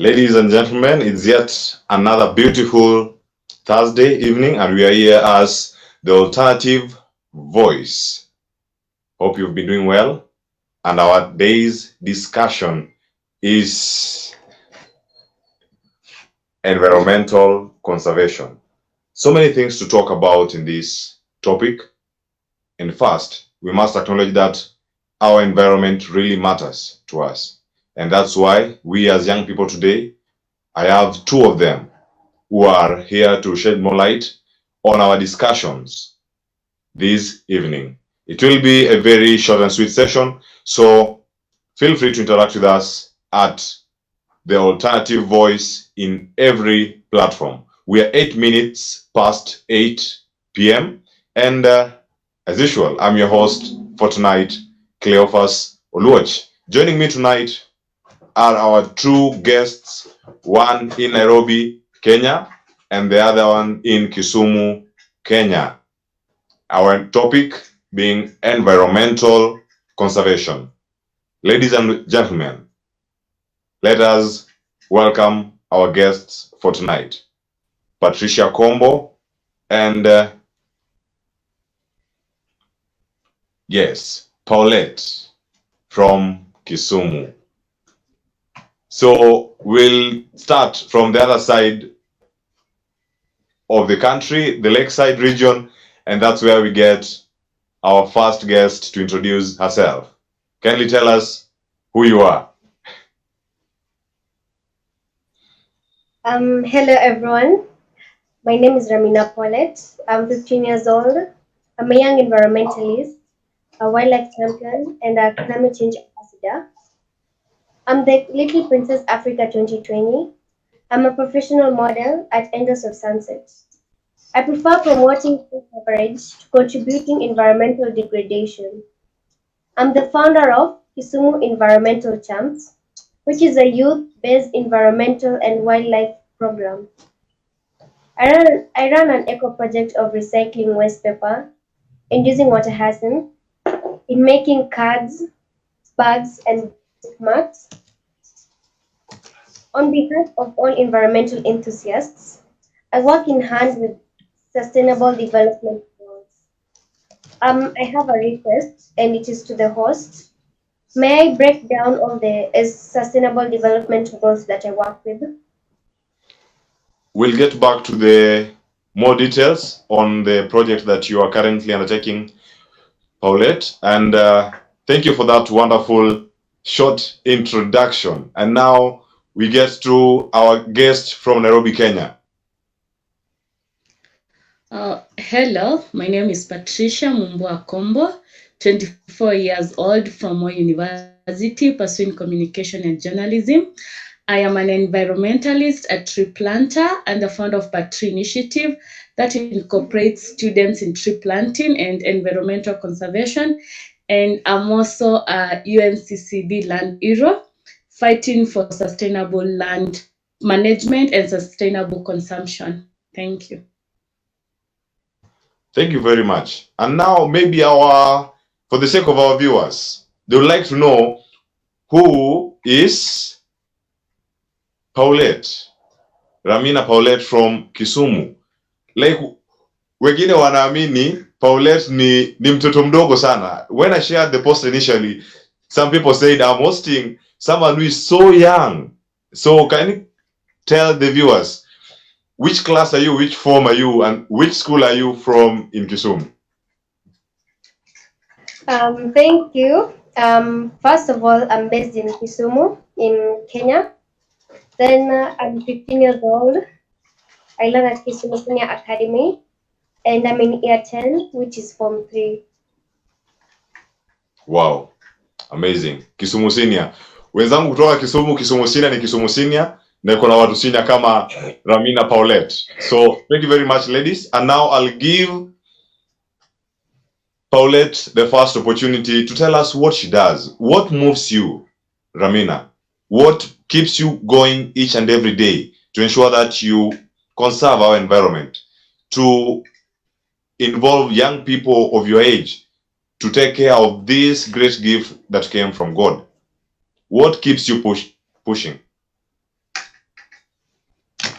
Ladies and gentlemen, it's yet another beautiful Thursday evening, and we are here as the alternative voice. Hope you've been doing well, and our day's discussion is environmental conservation. So many things to talk about in this topic. And first, we must acknowledge that our environment really matters to us. And that's why we as young people today, I have two of them who are here to shed more light on our discussions this evening. It will be a very short and sweet session, so feel free to interact with us at the alternative voice in every platform. We are 8 minutes past 8 p.m. and as usual, I'm your host for tonight, Cleophas Oluoch. Joining me tonight are our two guests, one in Nairobi, Kenya, and the other one in Kisumu, Kenya. Our topic being environmental conservation. Ladies and gentlemen, let us welcome our guests for tonight, Patricia Kombo and Paulette from Kisumu. So we'll start from the other side of the country, the lakeside region, and that's where we get our first guest to introduce herself. Kindly tell us who you are. Hello everyone. My name is Rahmina Paulette. I'm 15 years old. I'm a young environmentalist, a wildlife champion, and a climate change ambassador. I'm the Little Princess Africa 2020. I'm a professional model at Angels of Sunset. I prefer promoting free coverage to contributing environmental degradation. I'm the founder of Kisumu Environmental Champs, which is a youth-based environmental and wildlife program. I run an eco project of recycling waste paper and using water hyacinth in making cards, bags, and bookmarks. On behalf of all environmental enthusiasts, I work in hand with sustainable development goals. I have a request, and it is to the host. May I break down all the sustainable development goals that I work with? We'll get back to the more details on the project that you are currently undertaking, Paulette, and thank you for that wonderful short introduction. And now we get to our guest from Nairobi, Kenya. Hello, my name is Patricia Kombo, 24 years old from Moi University, pursuing communication and journalism. I am an environmentalist, a tree planter, and the founder of Tree Initiative that incorporates students in tree planting and environmental conservation. And I'm also a UNCCD land hero, fighting for sustainable land management and sustainable consumption. Thank you. Thank you very much. And now maybe for the sake of our viewers, they would like to know who is Paulette, Rahmina Paulette from Kisumu. Like wengine wanaamini Paulette ni mtoto mdogo sana. When I shared the post initially, some people said I'm hosting someone who is so young. So can you tell the viewers, which class are you, which form are you, and which school are you from in Kisumu? Thank you. First of all, I'm based in Kisumu, in Kenya. Then I'm 15 years old. I learn at Kisumu Senior Academy, and I'm in year 10, which is Form 3. Wow, amazing. Kisumu Senior. Wenzangu kutoka Kisumu Senior ni Kisumu Senior, na kuna watu senior kama Rahmina Paulette. So thank you very much, ladies. And now I'll give Paulette the first opportunity to tell us what she does. What moves you, Rahmina? What keeps you going each and every day to ensure that you conserve our environment, to involve young people of your age to take care of this great gift that came from God? What keeps you pushing?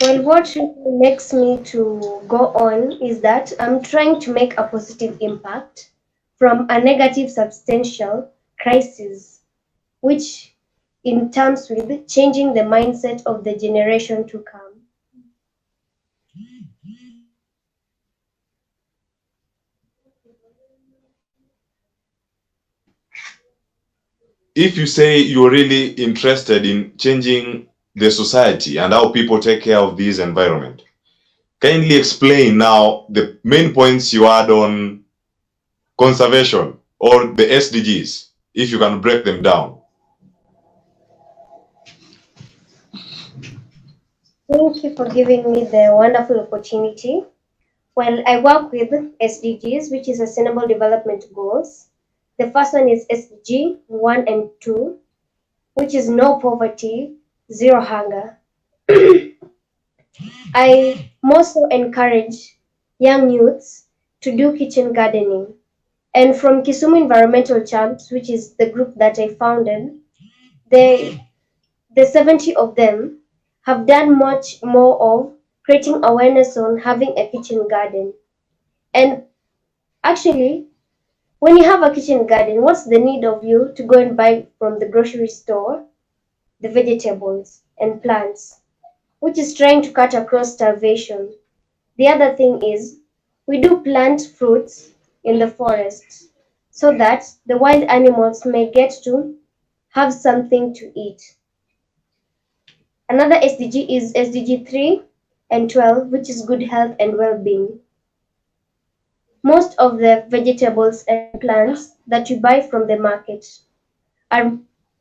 Well, what really makes me to go on is that I'm trying to make a positive impact from a negative substantial crisis, which in terms with changing the mindset of the generation to come. If you say you're really interested in changing the society and how people take care of this environment, kindly explain now the main points you had on conservation or the SDGs, if you can break them down. Thank you for giving me the wonderful opportunity. Well, I work with SDGs, which is Sustainable Development Goals. The first one is SDG 1 and 2, which is no poverty, zero hunger. I also encourage young youths to do kitchen gardening. And from Kisumu Environmental Champs, which is the group that I founded, they, the 70 of them have done much more of creating awareness on having a kitchen garden. And actually, when you have a kitchen garden, what's the need of you to go and buy from the grocery store the vegetables and plants, which is trying to cut across starvation? The other thing is we do plant fruits in the forest so that the wild animals may get to have something to eat. Another SDG is SDG 3 and 12, which is good health and well being. Most of the vegetables and plants that you buy from the market are,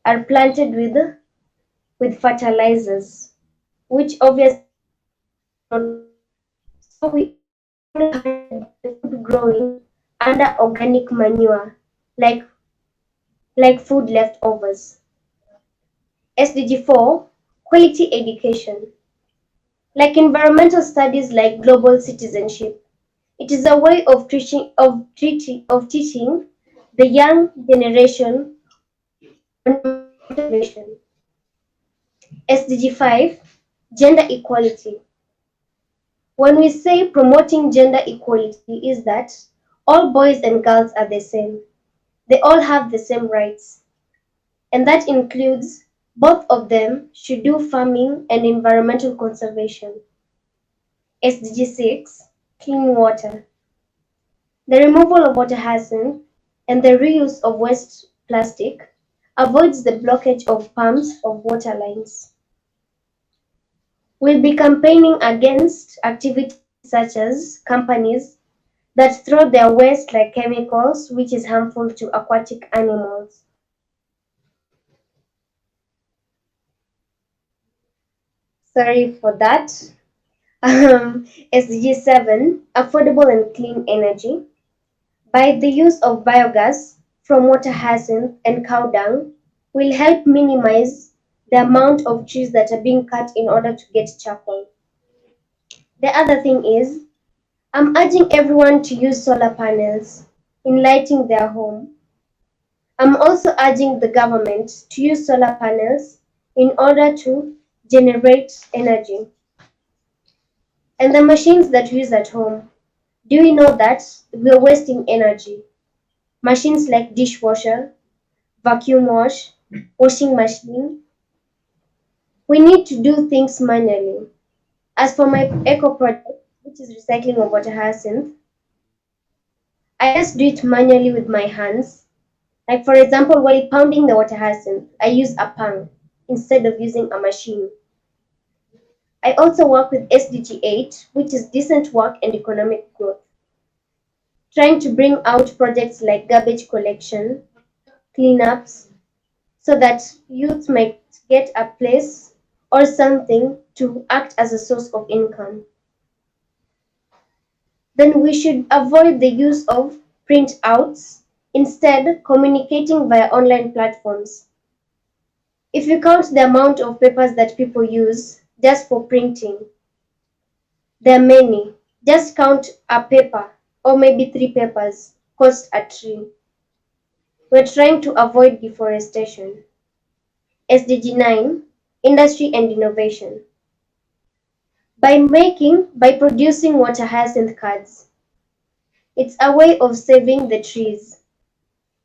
are planted with fertilizers, which obviously not. So we only had the food growing under organic manure, like like food leftovers. SDG 4, quality education. Like environmental studies like global citizenship. It is a way of teaching the young generation on environmental conservation. SDG 5, gender equality. When we say promoting gender equality is that all boys and girls are the same. They all have the same rights. And that includes both of them should do farming and environmental conservation. SDG 6, clean water. The removal of water hyacinth and the reuse of waste plastic avoids the blockage of pumps of water lines. We'll be campaigning against activities such as companies that throw their waste like chemicals, which is harmful to aquatic animals. Sorry for that. SDG 7, affordable and clean energy. By the use of biogas from water hyacinth and cow dung will help minimize the amount of trees that are being cut in order to get charcoal. The other thing is, I'm urging everyone to use solar panels in lighting their home. I'm also urging the government to use solar panels in order to generate energy. And the machines that we use at home, do we know that we're wasting energy? Machines like dishwasher, vacuum wash, washing machine. We need to do things manually. As for my eco project, which is recycling of water hyacinth, I just do it manually with my hands. Like for example, while pounding the water hyacinth, I use a pan instead of using a machine. I also work with SDG 8, which is decent work and economic growth, trying to bring out projects like garbage collection, cleanups, so that youth might get a place or something to act as a source of income. Then we should avoid the use of printouts, instead communicating via online platforms. If you count the amount of papers that people use just for printing, there are many. Just count a paper or maybe 3 papers cost a tree. We're trying to avoid deforestation. SDG 9, industry and innovation. by producing water hyacinth cards. It's a way of saving the trees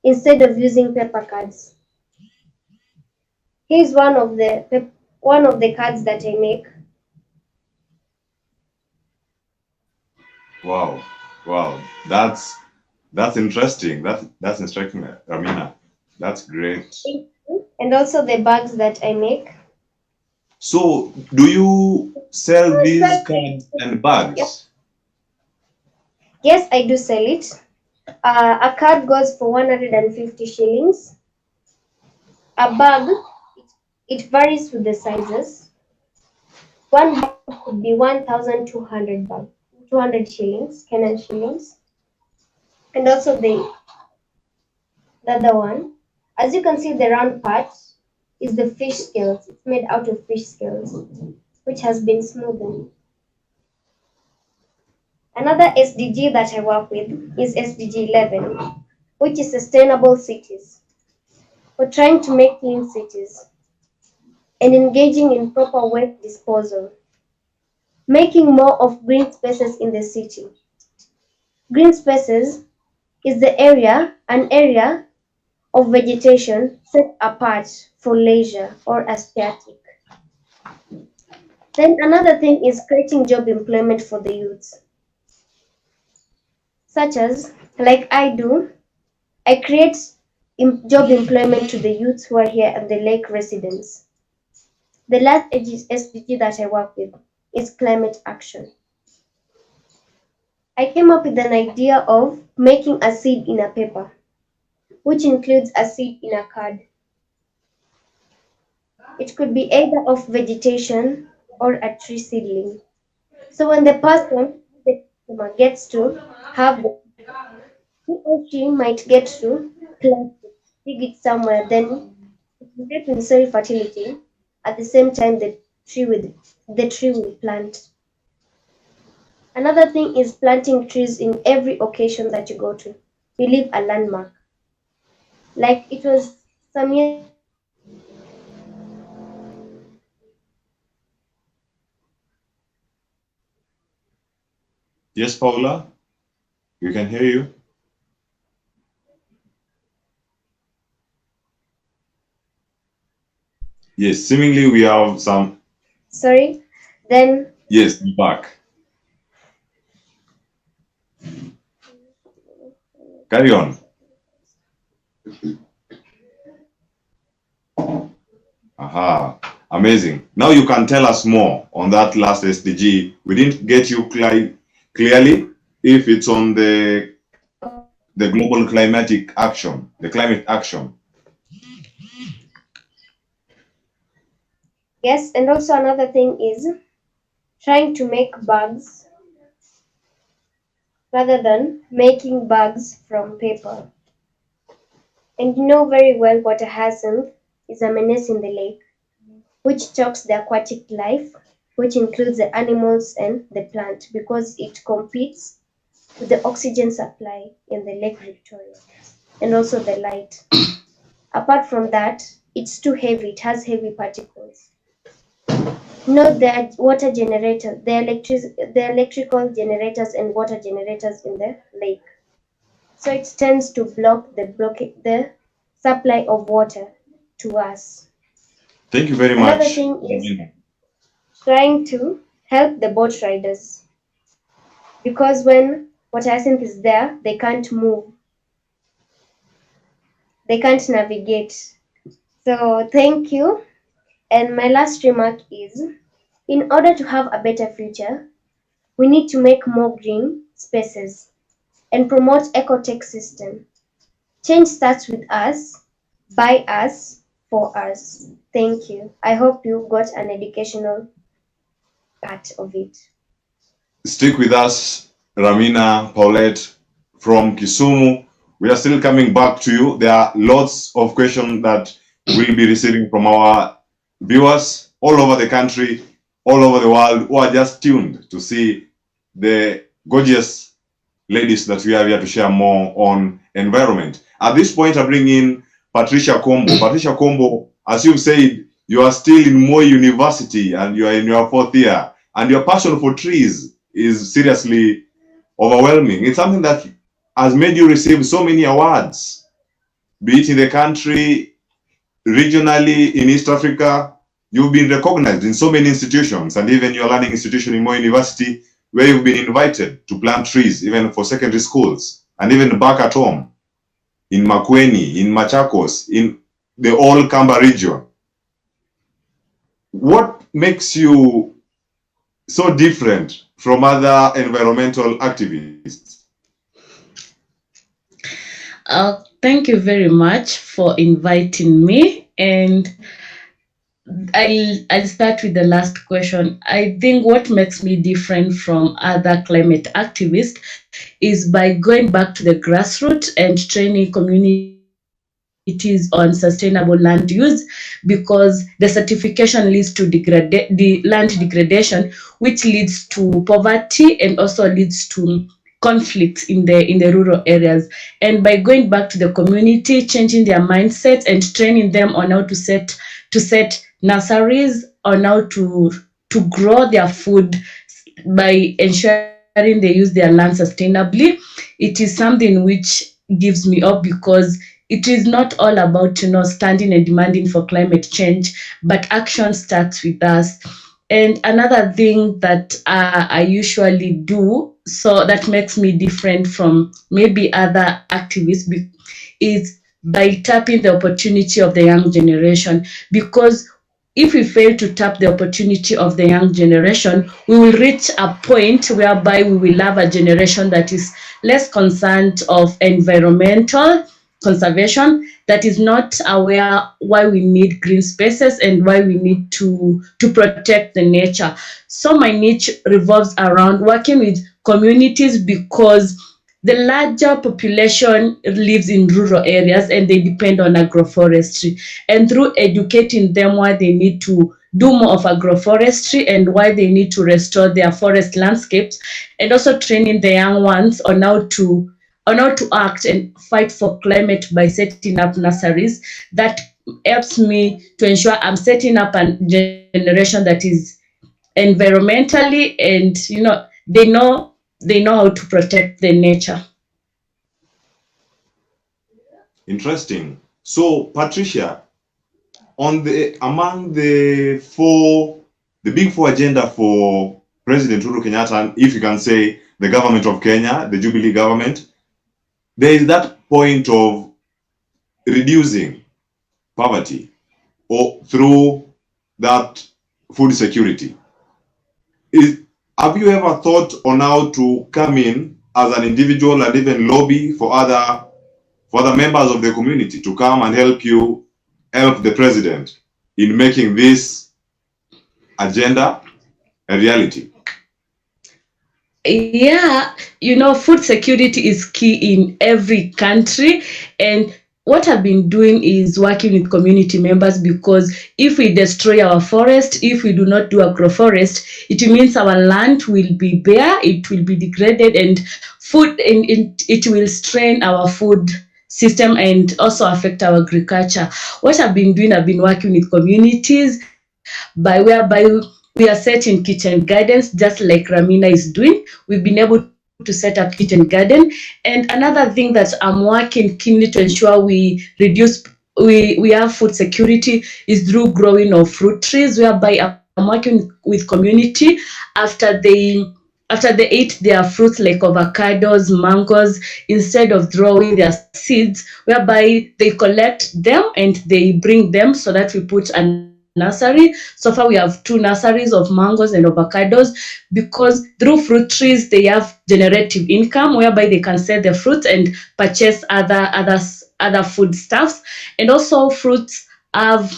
instead of using paper cards. Here's one of the cards that I make. Wow, wow, that's interesting. That's interesting, Rahmina. That's great. And also the bags that I make. So, do you sell these cards and bags? Yes, I do sell it. A card goes for 150 shillings. A bag, it varies with the sizes. One bag could be 1,200 bag, 200 shillings, Kenyan shillings. And also the other one. As you can see, the round part is the fish scales. It's made out of fish scales, which has been smoothened. Another SDG that I work with is SDG 11, which is sustainable cities. We're trying to make clean cities and engaging in proper waste disposal, making more of green spaces in the city. Green spaces is an area of vegetation set apart for leisure or aesthetic. Then another thing is creating job employment for the youths, such as, like I do, I create job employment to the youths who are here at the lake residents. The last SDG that I work with is climate action. I came up with an idea of making a seed in a paper, which includes a seed in a card. It could be either of vegetation or a tree seedling. So when the person, the customer, gets to have he or she might get to plant it, dig it somewhere, then it will help in soil fertility. At the same time, the tree will plant. Another thing is planting trees in every occasion that you go to. You leave a landmark. Like it was some years. Yes, Paula, we can hear you. Yes, seemingly we have some. Sorry. Then Yes, back. Carry on. Aha, amazing. Now you can tell us more on that last SDG. We didn't get you clearly if it's on the global climatic action, the climate action. yes, and also another thing is trying to make bags rather than making bags from paper. And you know very well what a hyacinth is a menace in the lake, which chokes the aquatic life, which includes the animals and the plant, because it competes with the oxygen supply in the Lake Victoria and also the light. Apart from that, it's too heavy, it has heavy particles. Note that water generators, the electrical generators and water generators in the lake. So it tends to block the supply of water to us. Thank you very Another much. thing is trying to help the boat riders, because when water hyacinth is there, they can't move, they can't navigate. So thank you. And my last remark is, in order to have a better future, we need to make more green spaces and promote ecotech system. Change starts with us, by us, for us. Thank you. I hope you got an educational part of it. Stick with us, Rahmina Paulette from Kisumu. We are still coming back to you. There are lots of questions that we'll be receiving from our viewers all over the country, all over the world, who are just tuned to see the gorgeous ladies that we have here to share more on environment. At this point, I bring in Patricia Kombo. Patricia Kombo, as you've said, you are still in Moi University and you are in your 4th year. and your passion for trees is seriously overwhelming. It's something that has made you receive so many awards, be it in the country, regionally, in East Africa. You've been recognized in so many institutions, and even your learning institution in Moi University, where you've been invited to plant trees, even for secondary schools, and even back at home, in Makueni, in Machakos, in the whole Kamba region. What makes you so different from other environmental activists? Thank you very much for inviting me, and I'll start with the last question. I think what makes me different from other climate activists is by going back to the grassroots and training communities on sustainable land use, because the certification leads to the land degradation, which leads to poverty and also leads to conflicts in the rural areas. And by going back to the community, changing their mindset and training them on how to set nurseries, on how to grow their food by ensuring they use their land sustainably, it is something which gives me hope, because it is not all about standing and demanding for climate change, but action starts with us. And another thing that I usually do, so that makes me different from maybe other activists, is by tapping the opportunity of the young generation. Because if we fail to tap the opportunity of the young generation, we will reach a point whereby we will have a generation that is less concerned of environmental conservation, that is not aware why we need green spaces and why we need to protect the nature. So my niche revolves around working with communities, because the larger population lives in rural areas and they depend on agroforestry. And through educating them why they need to do more of agroforestry and why they need to restore their forest landscapes, and also training the young ones on how to act and fight for climate by setting up nurseries, that helps me to ensure I'm setting up a generation that is environmentally, and they know how to protect the nature. Interesting. So, Patricia, among the big four agenda for President Uhuru Kenyatta, if you can say the government of Kenya, the Jubilee government, there is that point of reducing poverty or through that food security. Have you ever thought on how to come in as an individual and even lobby for other members of the community to come and help the president in making this agenda a reality? Yeah, food security is key in every country, and what I've been doing is working with community members, because if we destroy our forest, if we do not do agroforest, it means our land will be bare, it will be degraded, and it will strain our food system and also affect our agriculture. What I've been doing, I've been working with communities whereby we are setting kitchen gardens, just like Rahmina is doing. We've been able to set up kitchen garden. And another thing that I'm working keenly to ensure we have food security is through growing of fruit trees, whereby I'm working with community after they eat their fruits like avocados, mangoes, instead of throwing their seeds, whereby they collect them and they bring them so that we put a nursery. So far we have 2 nurseries of mangoes and avocados, because through fruit trees they have generative income, whereby they can sell the fruits and purchase other foodstuffs. And also fruits have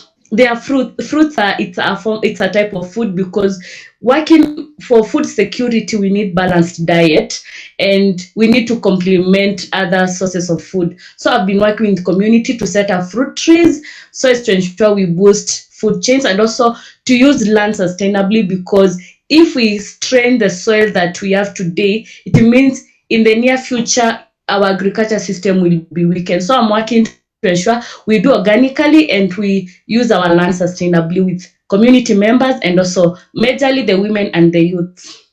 fruits are it's a type of food, because working for food security we need balanced diet and we need to complement other sources of food. So I've been working with community to set up fruit trees so as to ensure we boost food chains and also to use land sustainably, because if we strain the soil that we have today, it means in the near future our agriculture system will be weakened. So I'm working to ensure we do organically and we use our land sustainably with community members, and also majorly the women and the youth.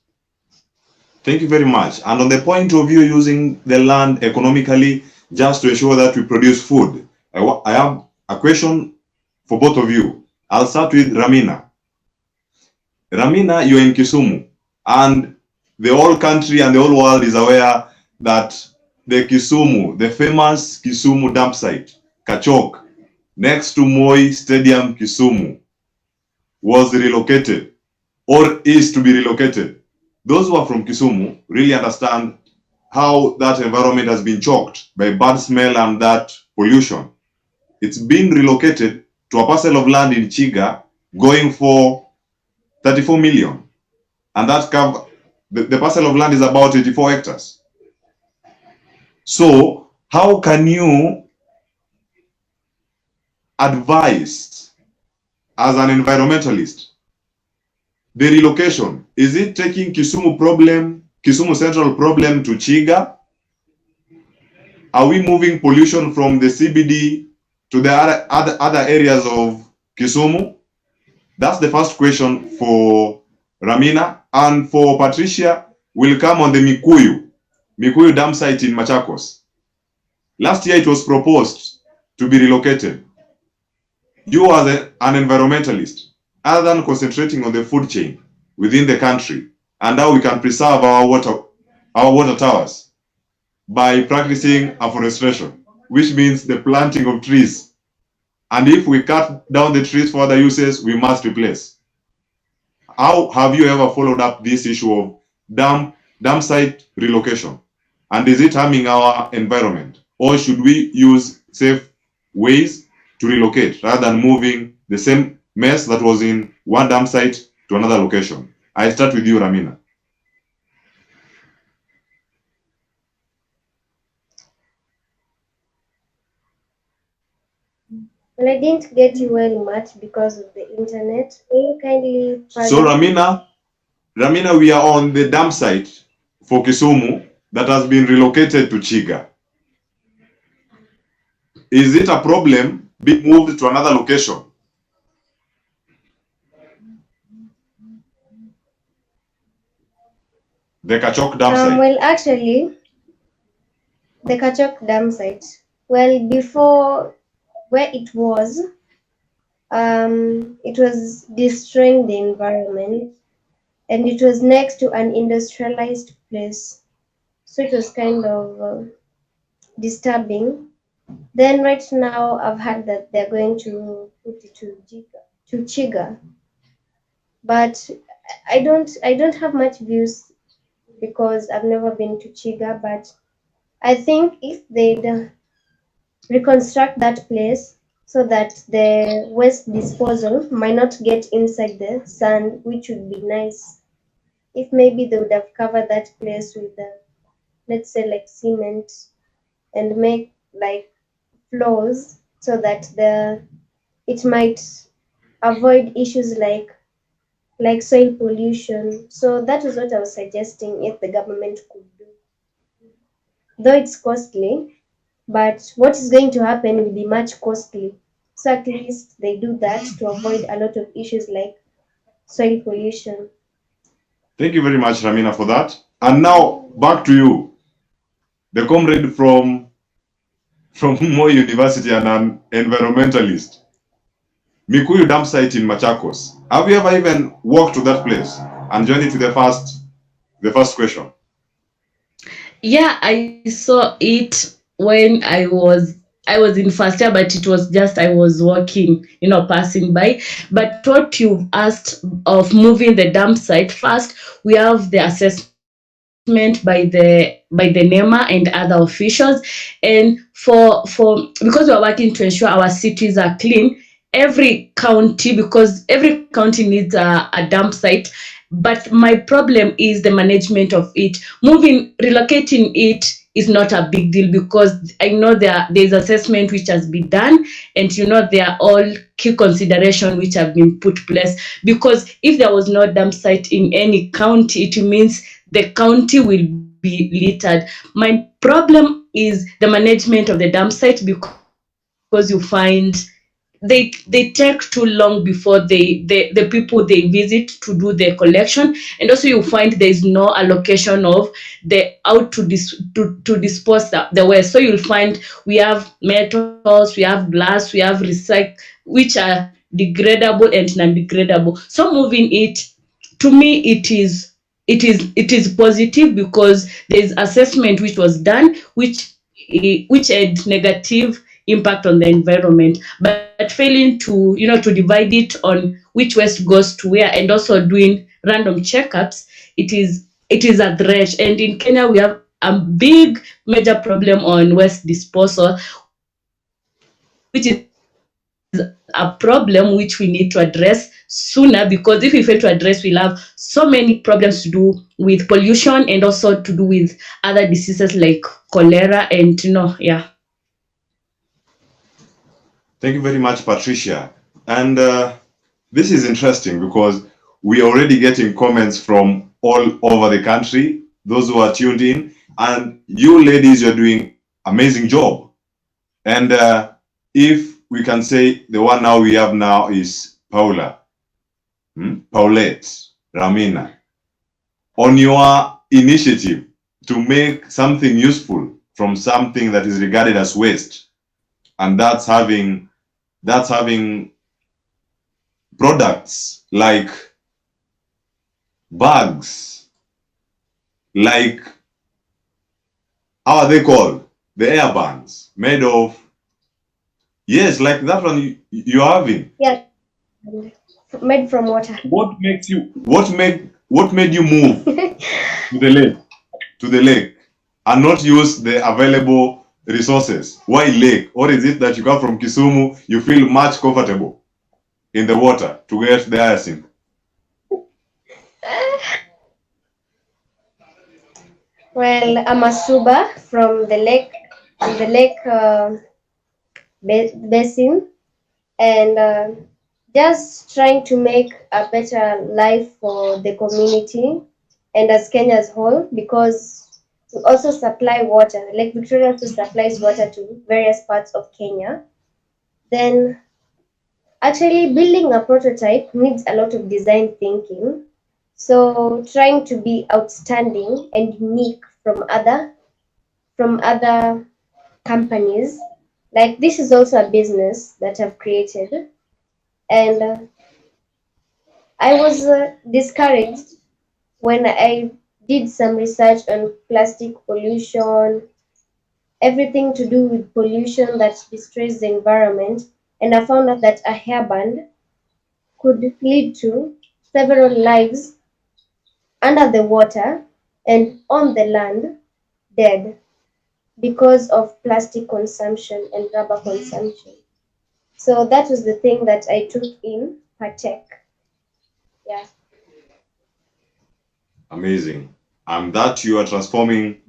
Thank you very much. And on the point of view using the land economically just to ensure that we produce food, I have a question for both of you. I'll start with Rahmina. Rahmina, you're in Kisumu, and the whole country and the whole world is aware that the Kisumu, the famous Kisumu dump site, Kachok, next to Moi Stadium, Kisumu, was relocated or is to be relocated. Those who are from Kisumu really understand how that environment has been choked by bad smell and that pollution. It's been relocated to a parcel of land in Chiga going for 34 million. And that the parcel of land is about 84 hectares. So how can you advise as an environmentalist the relocation? Is it taking Kisumu Central problem to Chiga? Are we moving pollution from the CBD to the other areas of Kisumu? That's the first question for Rahmina. And for Patricia, we'll come on the Mikuyu dam site in Machakos. Last year it was proposed to be relocated. You as an environmentalist, other than concentrating on the food chain within the country and how we can preserve our water towers by practicing afforestation, which means the planting of trees. And if we cut down the trees for other uses, we must replace. How have you ever followed up this issue of dam site relocation? And is it harming our environment? Or should we use safe ways to relocate rather than moving the same mess that was in one dam site to another location? I start with you, Rahmina. Well, I didn't get you well much because of the internet. Can you kindly So Rahmina, we are on the dam site for Kisumu that has been relocated to Chiga. Is it a problem being moved to another location? The Kachok dam site. Well, actually, the Kachok dam site. Well, before where it was destroying the environment, and it was next to an industrialized place, so it was kind of disturbing. Then right now I've heard that they're going to put it to Chiga, but I don't have much views because I've never been to Chiga. But I think if they'd reconstruct that place so that the waste disposal might not get inside the sand, which would be nice. If maybe they would have covered that place with let's say like cement and make like floors so that it might avoid issues like soil pollution. So that is what I was suggesting if the government could do. Though it's costly, but what is going to happen will be much costly. So at least they do that to avoid a lot of issues like soil pollution. Thank you very much, Rahmina, for that. And now back to you, the comrade from Moi University and an environmentalist. Mikuyu dam site in Machakos. Have you ever even walked to that place and joined it to the first question? Yeah, I saw it when I was in first year, but it was just I was walking, passing by. But what you've asked of moving the dump site, first we have the assessment by the NEMA and other officials, and for because we are working to ensure our cities are clean. Every county, because every county needs a dump site, but my problem is the management of it. Relocating it is not a big deal because I know there's assessment which has been done, and there are all key consideration which have been put place. Because if there was no dump site in any county, it means the county will be littered. My problem is the management of the dump site, because you find they take too long before the people they visit to do the collection. And also you find there is no allocation of the how to dispose the waste. So you'll find we have metals, we have glass, we have recycle, which are degradable and non-degradable. So moving it, to me, it is positive, because there's assessment which was done, which had negative impact on the environment. But failing to to divide it on which waste goes to where, and also doing random checkups, it is a threat. And in Kenya we have a big major problem on waste disposal, which is a problem which we need to address sooner, because if we fail to address, we'll have so many problems to do with pollution, and also to do with other diseases like cholera and yeah. Thank you very much, Patricia. And this is interesting because we are already getting comments from all over the country, those who are tuned in, and you ladies, you're doing amazing job. And if we can say the one now we have now is Paulette, Rahmina, on your initiative to make something useful from something that is regarded as waste, and that's having products like bags, like, how are they called? The air bands made of, yes, like that one you're having. Yeah, made from water. What made you move to the lake and not use the available resources? Why lake? Or is it that you come from Kisumu, you feel much comfortable in the water to get the hyacinth? Well, I'm a Suba from the lake basin, and just trying to make a better life for the community and as Kenya as whole, because we also supply water. Lake Victoria also supplies water to various parts of Kenya. Then actually building a prototype needs a lot of design thinking. So trying to be outstanding and unique from other companies. Like, this is also a business that I've created, and I was discouraged when I did some research on plastic pollution, everything to do with pollution that destroys the environment, and I found out that a hairband could lead to several lives under the water and on the land dead because of plastic consumption and rubber consumption. So that was the thing that I took in Patek. Yeah. Amazing. And that you are transforming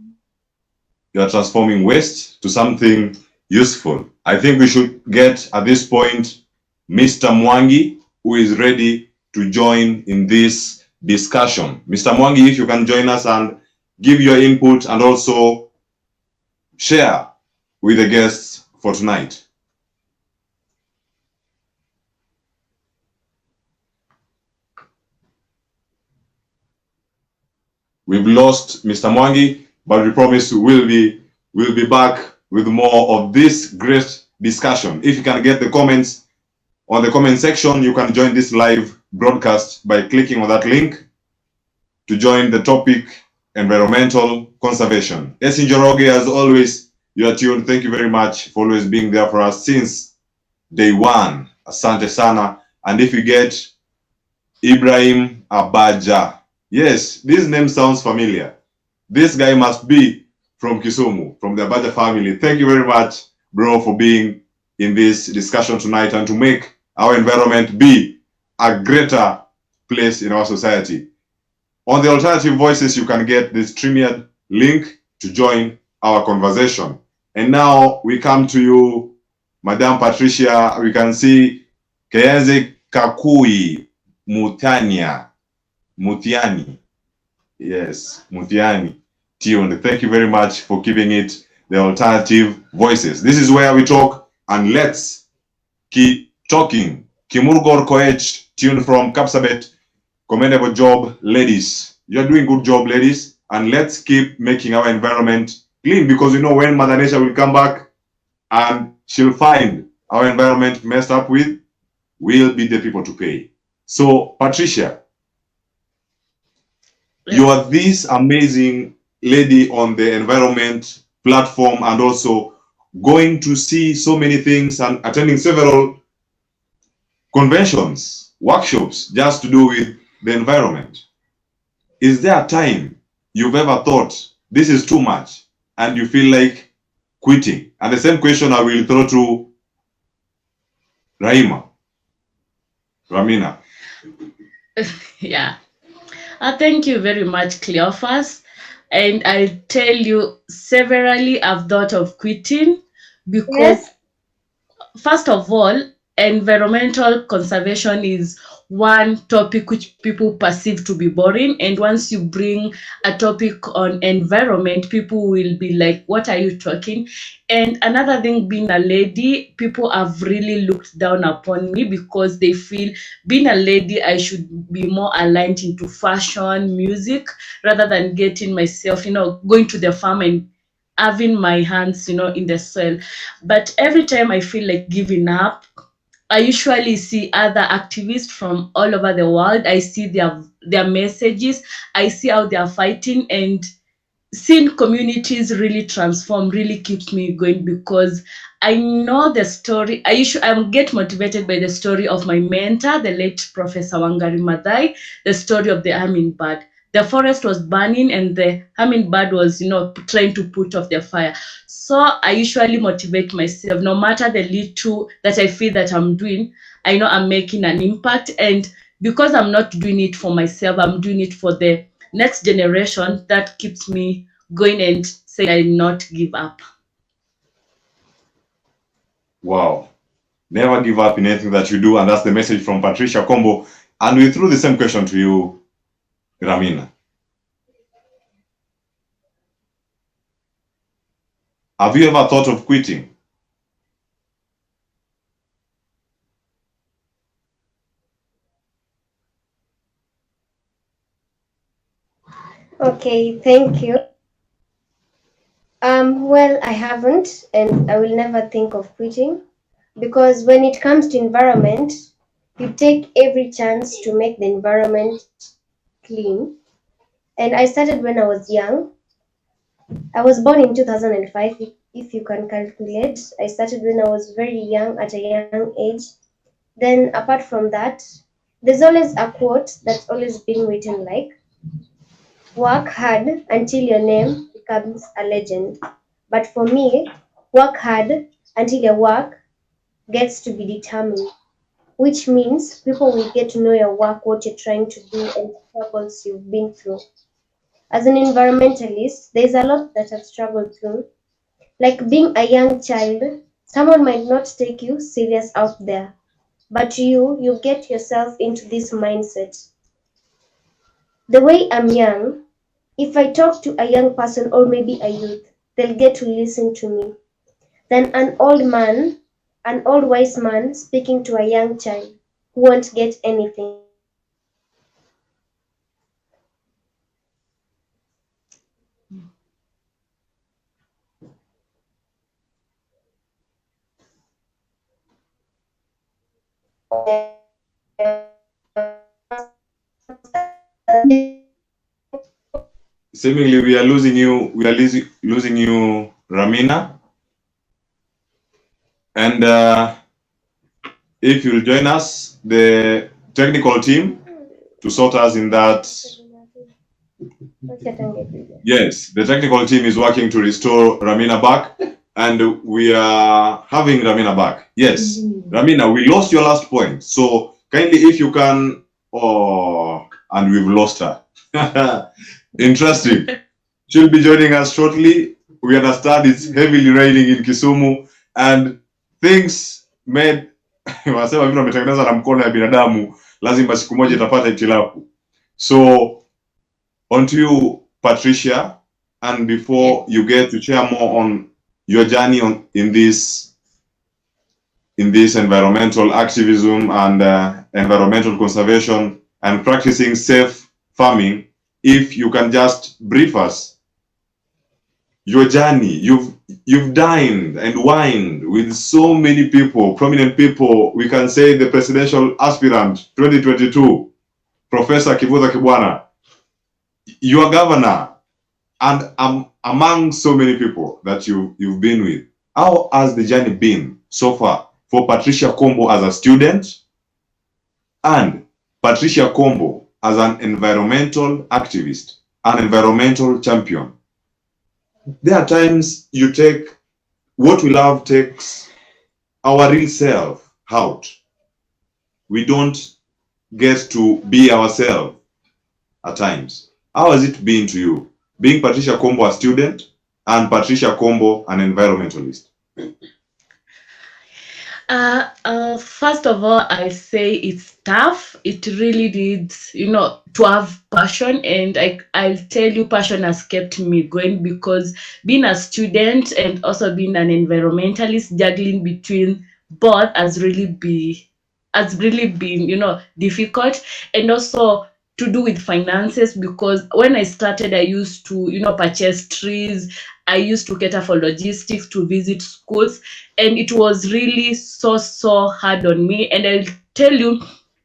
waste to something useful. I think we should get at this point Mr. Mwangi, who is ready to join in this discussion. Mr. Mwangi, if you can join us and give your input and also share with the guests for tonight. We've lost Mr. Mwangi, but we promise we'll be back with more of this great discussion. If you can get the comments on the comment section, you can join this live broadcast by clicking on that link to join the topic, environmental conservation. Esi Njoroge, as always, you are tuned. Thank you very much for always being there for us since day one. Asante sana. And if you get Ibrahim Abaja, yes, this name sounds familiar. This guy must be from Kisumu, from the Abaja family. Thank you very much, bro, for being in this discussion tonight and to make our environment be a greater place in our society. On the Alternative Voices, you can get this StreamYard link to join our conversation. And now we come to you, Madam Patricia. We can see Keyenze Kakui Mutiani. Yes, Mutiani tuned. Thank you very much for keeping it the Alternative Voices. This is where we talk, and let's keep talking. Kimurgor Koech, tuned from Kapsabet. Commendable job, ladies. You're doing good job, ladies. And let's keep making our environment clean, because you know when Mother Nature will come back and she'll find our environment messed up with, we'll be the people to pay. So, Patricia, you are this amazing lady on the environment platform and also going to see so many things and attending several conventions, workshops, just to do with the environment. Is there a time you've ever thought this is too much and you feel like quitting? And the same question I will throw to Rahmina. Yeah. Thank you very much, Cleophas. And I'll tell you, severally I've thought of quitting because, Yes. first of all, environmental conservation is one topic which people perceive to be boring. And once you bring a topic on environment, people will be like, what are you talking? And another thing, being a lady, people have really looked down upon me because they feel being a lady, I should be more aligned into fashion, music, rather than getting myself, going to the farm and having my hands, in the soil. But every time I feel like giving up, I usually see other activists from all over the world. I see their messages. I see how they are fighting, and seeing communities really transform really keeps me going because I know the story. I get motivated by the story of my mentor, the late Professor Wangari Maathai, the story of the hummingbird. The forest was burning and the hummingbird was, trying to put off the fire. So I usually motivate myself, no matter the little that I feel that I'm doing, I know I'm making an impact. And because I'm not doing it for myself, I'm doing it for the next generation. That keeps me going and saying I not give up. Wow. Never give up in anything that you do. And that's the message from Patricia Kombo. And we threw the same question to you, Rahmina. Have you ever thought of quitting? Okay, thank you. Well, I haven't, and I will never think of quitting, because when it comes to environment, you take every chance to make the environment clean. And I started when I was young. I was born in 2005, if you can calculate. I started when I was very young, at a young age. Then, apart from that, there's always a quote that's always been written like, work hard until your name becomes a legend. But for me, work hard until your work gets to be determined, which means people will get to know your work, what you're trying to do, and the struggles you've been through. As an environmentalist, there's a lot that I've struggled through. Like being a young child, someone might not take you serious out there, but you get yourself into this mindset. The way I'm young, if I talk to a young person or maybe a youth, they'll get to listen to me. Then an old wise man speaking to a young child who won't get anything. Seemingly, we are losing you. We are losing you, Rahmina. And if you'll join us, the technical team, to sort us in that. Yes, the technical team is working to restore Rahmina back, and we are having Rahmina back. Yes, Rahmina, we lost your last point. So kindly, if you can, and we've lost her. Interesting. She'll be joining us shortly. We understand it's heavily raining in Kisumu, and things made wanasema vile wametengeneza na mkono ya binadamu, lazima siku moja itapata itilafu. So on to you, Patricia, and before you get to share more on your journey in this in this environmental activism and environmental conservation and practicing safe farming, if you can just brief us your journey. You've dined and wined with so many people, prominent people. We can say the presidential aspirant 2022, Professor Kivutha Kibwana, your governor, and among so many people that you've been with. How has the journey been so far for Patricia Kombo as a student and Patricia Kombo as an environmental activist, an environmental champion? There are times you take what we love takes our real self out. We don't get to be ourselves at times. How has it been to you, being Patricia Kombo a student and Patricia Kombo an environmentalist? First of all, I say it's tough. It really needs, to have passion, and I'll tell you, passion has kept me going, because being a student and also being an environmentalist, juggling between both has really been difficult, and also to do with finances, because when I started, I used to purchase trees. I used to cater for logistics, to visit schools, and it was really so hard on me. And I'll tell you,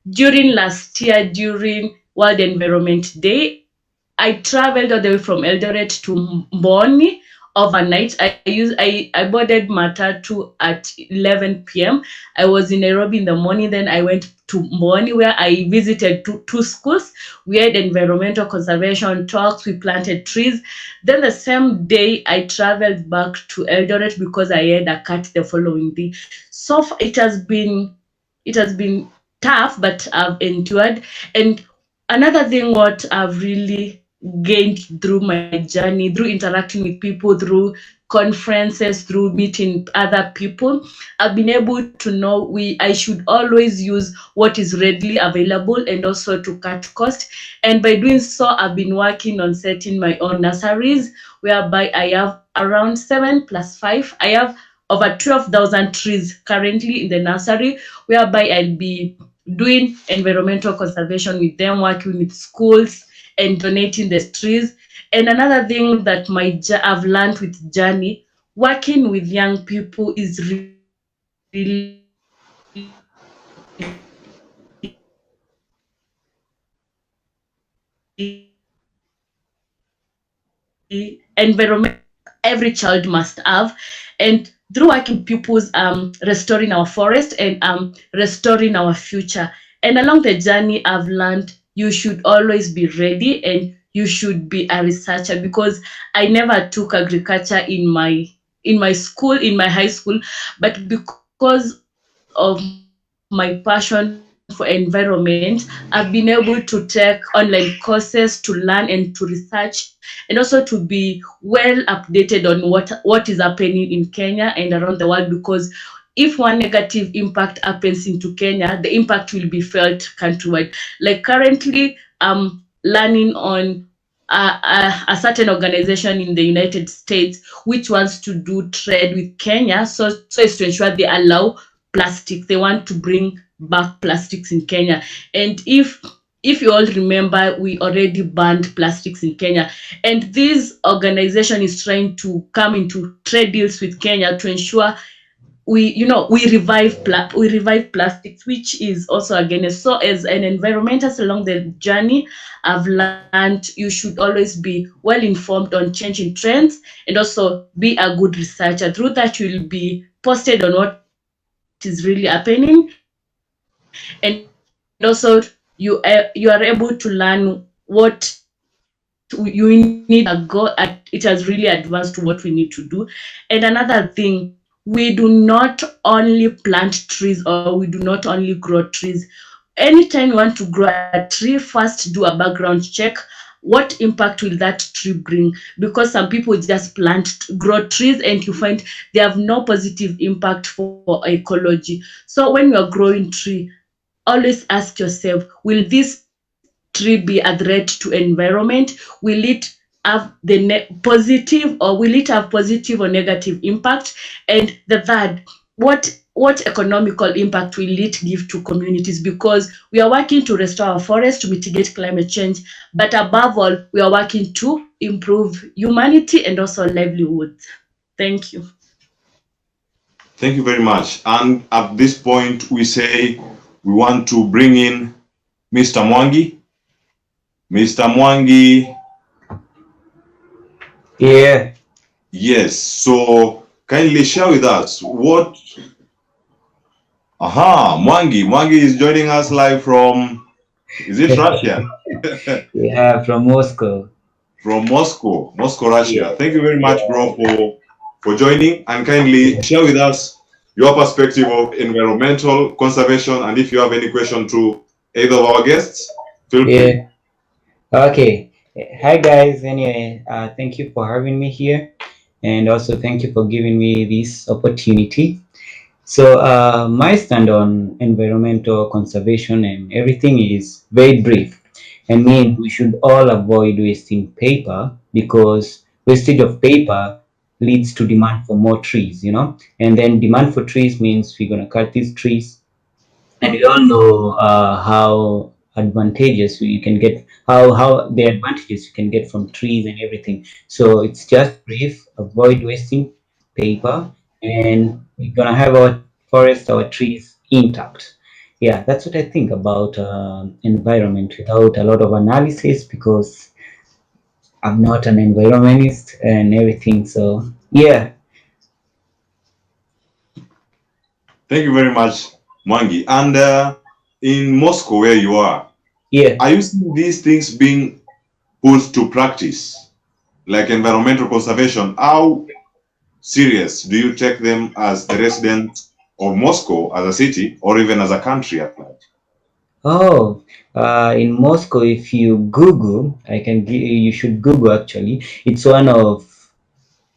during last year, during World Environment Day, I traveled all the way from Eldoret to Mboni overnight. I boarded Matatu at 11 p.m. I was in Nairobi in the morning. Then I went to Mboni, where I visited two schools. We had environmental conservation talks. We planted trees. Then the same day, I traveled back to Eldoret because I had a cut the following day. So far, it has been tough, but I've endured. And another thing, what I've really gained through my journey, through interacting with people, through conferences, through meeting other people, I've been able to know I should always use what is readily available, and also to cut cost. And by doing so, I've been working on setting my own nurseries, whereby I have around 7 + 5. I have over 12,000 trees currently in the nursery, whereby I'll be doing environmental conservation with them, working with schools and donating the trees. And another thing that I've learned with journey, working with young people is really environment every child must have. And through working pupils, restoring our forest and restoring our future. And along the journey, I've learned you should always be ready, and you should be a researcher, because I never took agriculture in my school, in my high school, but because of my passion for environment, I've been able to take online courses to learn and to research, and also to be well updated on what is happening in Kenya and around the world, because if one negative impact happens into Kenya, the impact will be felt countrywide. Like currently, I'm learning on a certain organization in the United States which wants to do trade with Kenya, so as to ensure they allow plastic. They want to bring back plastics in Kenya. And if you all remember, we already banned plastics in Kenya, and this organization is trying to come into trade deals with Kenya to ensure we revive plastics, which is also against. So as an environmentalist along the journey, I've learned you should always be well informed on changing trends, and also be a good researcher. Through that, you'll be posted on what is really happening, and also you are able to learn what you need to go at. It has really advanced to what we need to do. And another thing, we do not only plant trees, or we do not only grow trees. Anytime you want to grow a tree, first do a background check. What impact will that tree bring? Because some people just grow trees, and you find they have no positive impact for ecology. So when you are growing tree, always ask yourself, will this tree be a threat to environment? Will it have the positive, or will it have positive or negative impact? And the third, what economical impact will it give to communities? Because we are working to restore our forests to mitigate climate change, but above all, we are working to improve humanity and also livelihoods. Thank you. Thank you very much. And at this point, we say we want to bring in Mr. Mwangi. Mr. Mwangi. Yeah. Yes. So kindly share with us what. Mwangi. Mwangi is joining us live from. Is it Russia? Yeah, from Moscow. From Moscow, Russia. Yeah. Thank you very much, bro, for joining, and kindly share with us your perspective of environmental conservation, and if you have any question to either of our guests, feel free. Okay. Hi guys. Anyway, thank you for having me here, and also thank you for giving me this opportunity. So my stand on environmental conservation and everything is very brief. I mean, we should all avoid wasting paper because wastage of paper leads to demand for more trees, and then demand for trees means we're going to cut these trees, and we all know how advantageous you can get, how the advantages you can get from trees and everything. So it's just brief, avoid wasting paper, and we're gonna have our forest, our trees intact. Yeah, that's what I think about environment without a lot of analysis, because I'm not an environmentalist and everything. So yeah. Thank you very much, Mwangi. And in Moscow, where you are you seeing these things being put to practice, like environmental conservation? How serious do you take them as a resident of Moscow, as a city, or even as a country at large? Oh, in Moscow, if you Google, you should Google actually. It's one of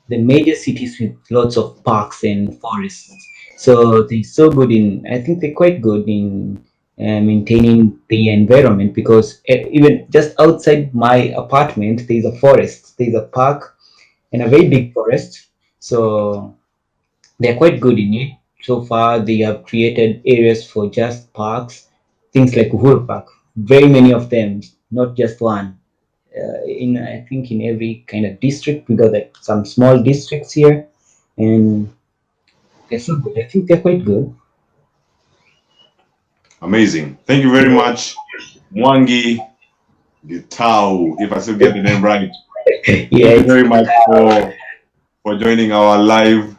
the major cities with lots of parks and forests. So they're so good I think they're quite good in maintaining the environment, because even just outside my apartment, there's a forest, there's a park, and a very big forest. So they're quite good in it. So far, they have created areas for just parks, things like Uhuru Park. Very many of them, not just one. In I think in every kind of district, we got like some small districts here, and they're so good. I think they're quite good. Amazing. Thank you very much, Mwangi Gitau, if I still get the name right. Thank you very much for joining our live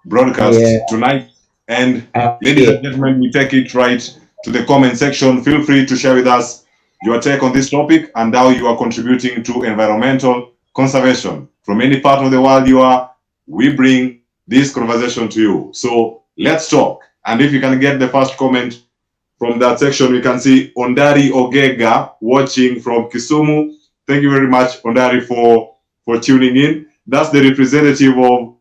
broadcast tonight. And ladies and gentlemen, we take it right to the comment section. Feel free to share with us your take on this topic and how you are contributing to environmental conservation. From any part of the world you are, we bring this conversation to you. So let's talk. And if you can get the first comment from that section, we can see Ondari Ogega watching from Kisumu. Thank you very much, Ondari, for tuning in. That's the representative of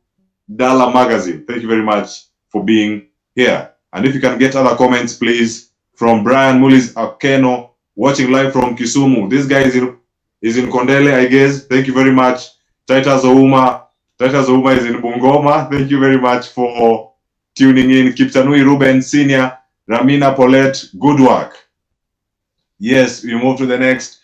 Dala Magazine. Thank you very much for being here. And if you can get other comments, please, from Brian Mulis Akeno, watching live from Kisumu. This guy is in Kondele, I guess. Thank you very much. Titus Ouma is in Bungoma. Thank you very much for tuning in. Kiptanui Ruben Senior, Rahmina Paulette, good work. Yes, we move to the next.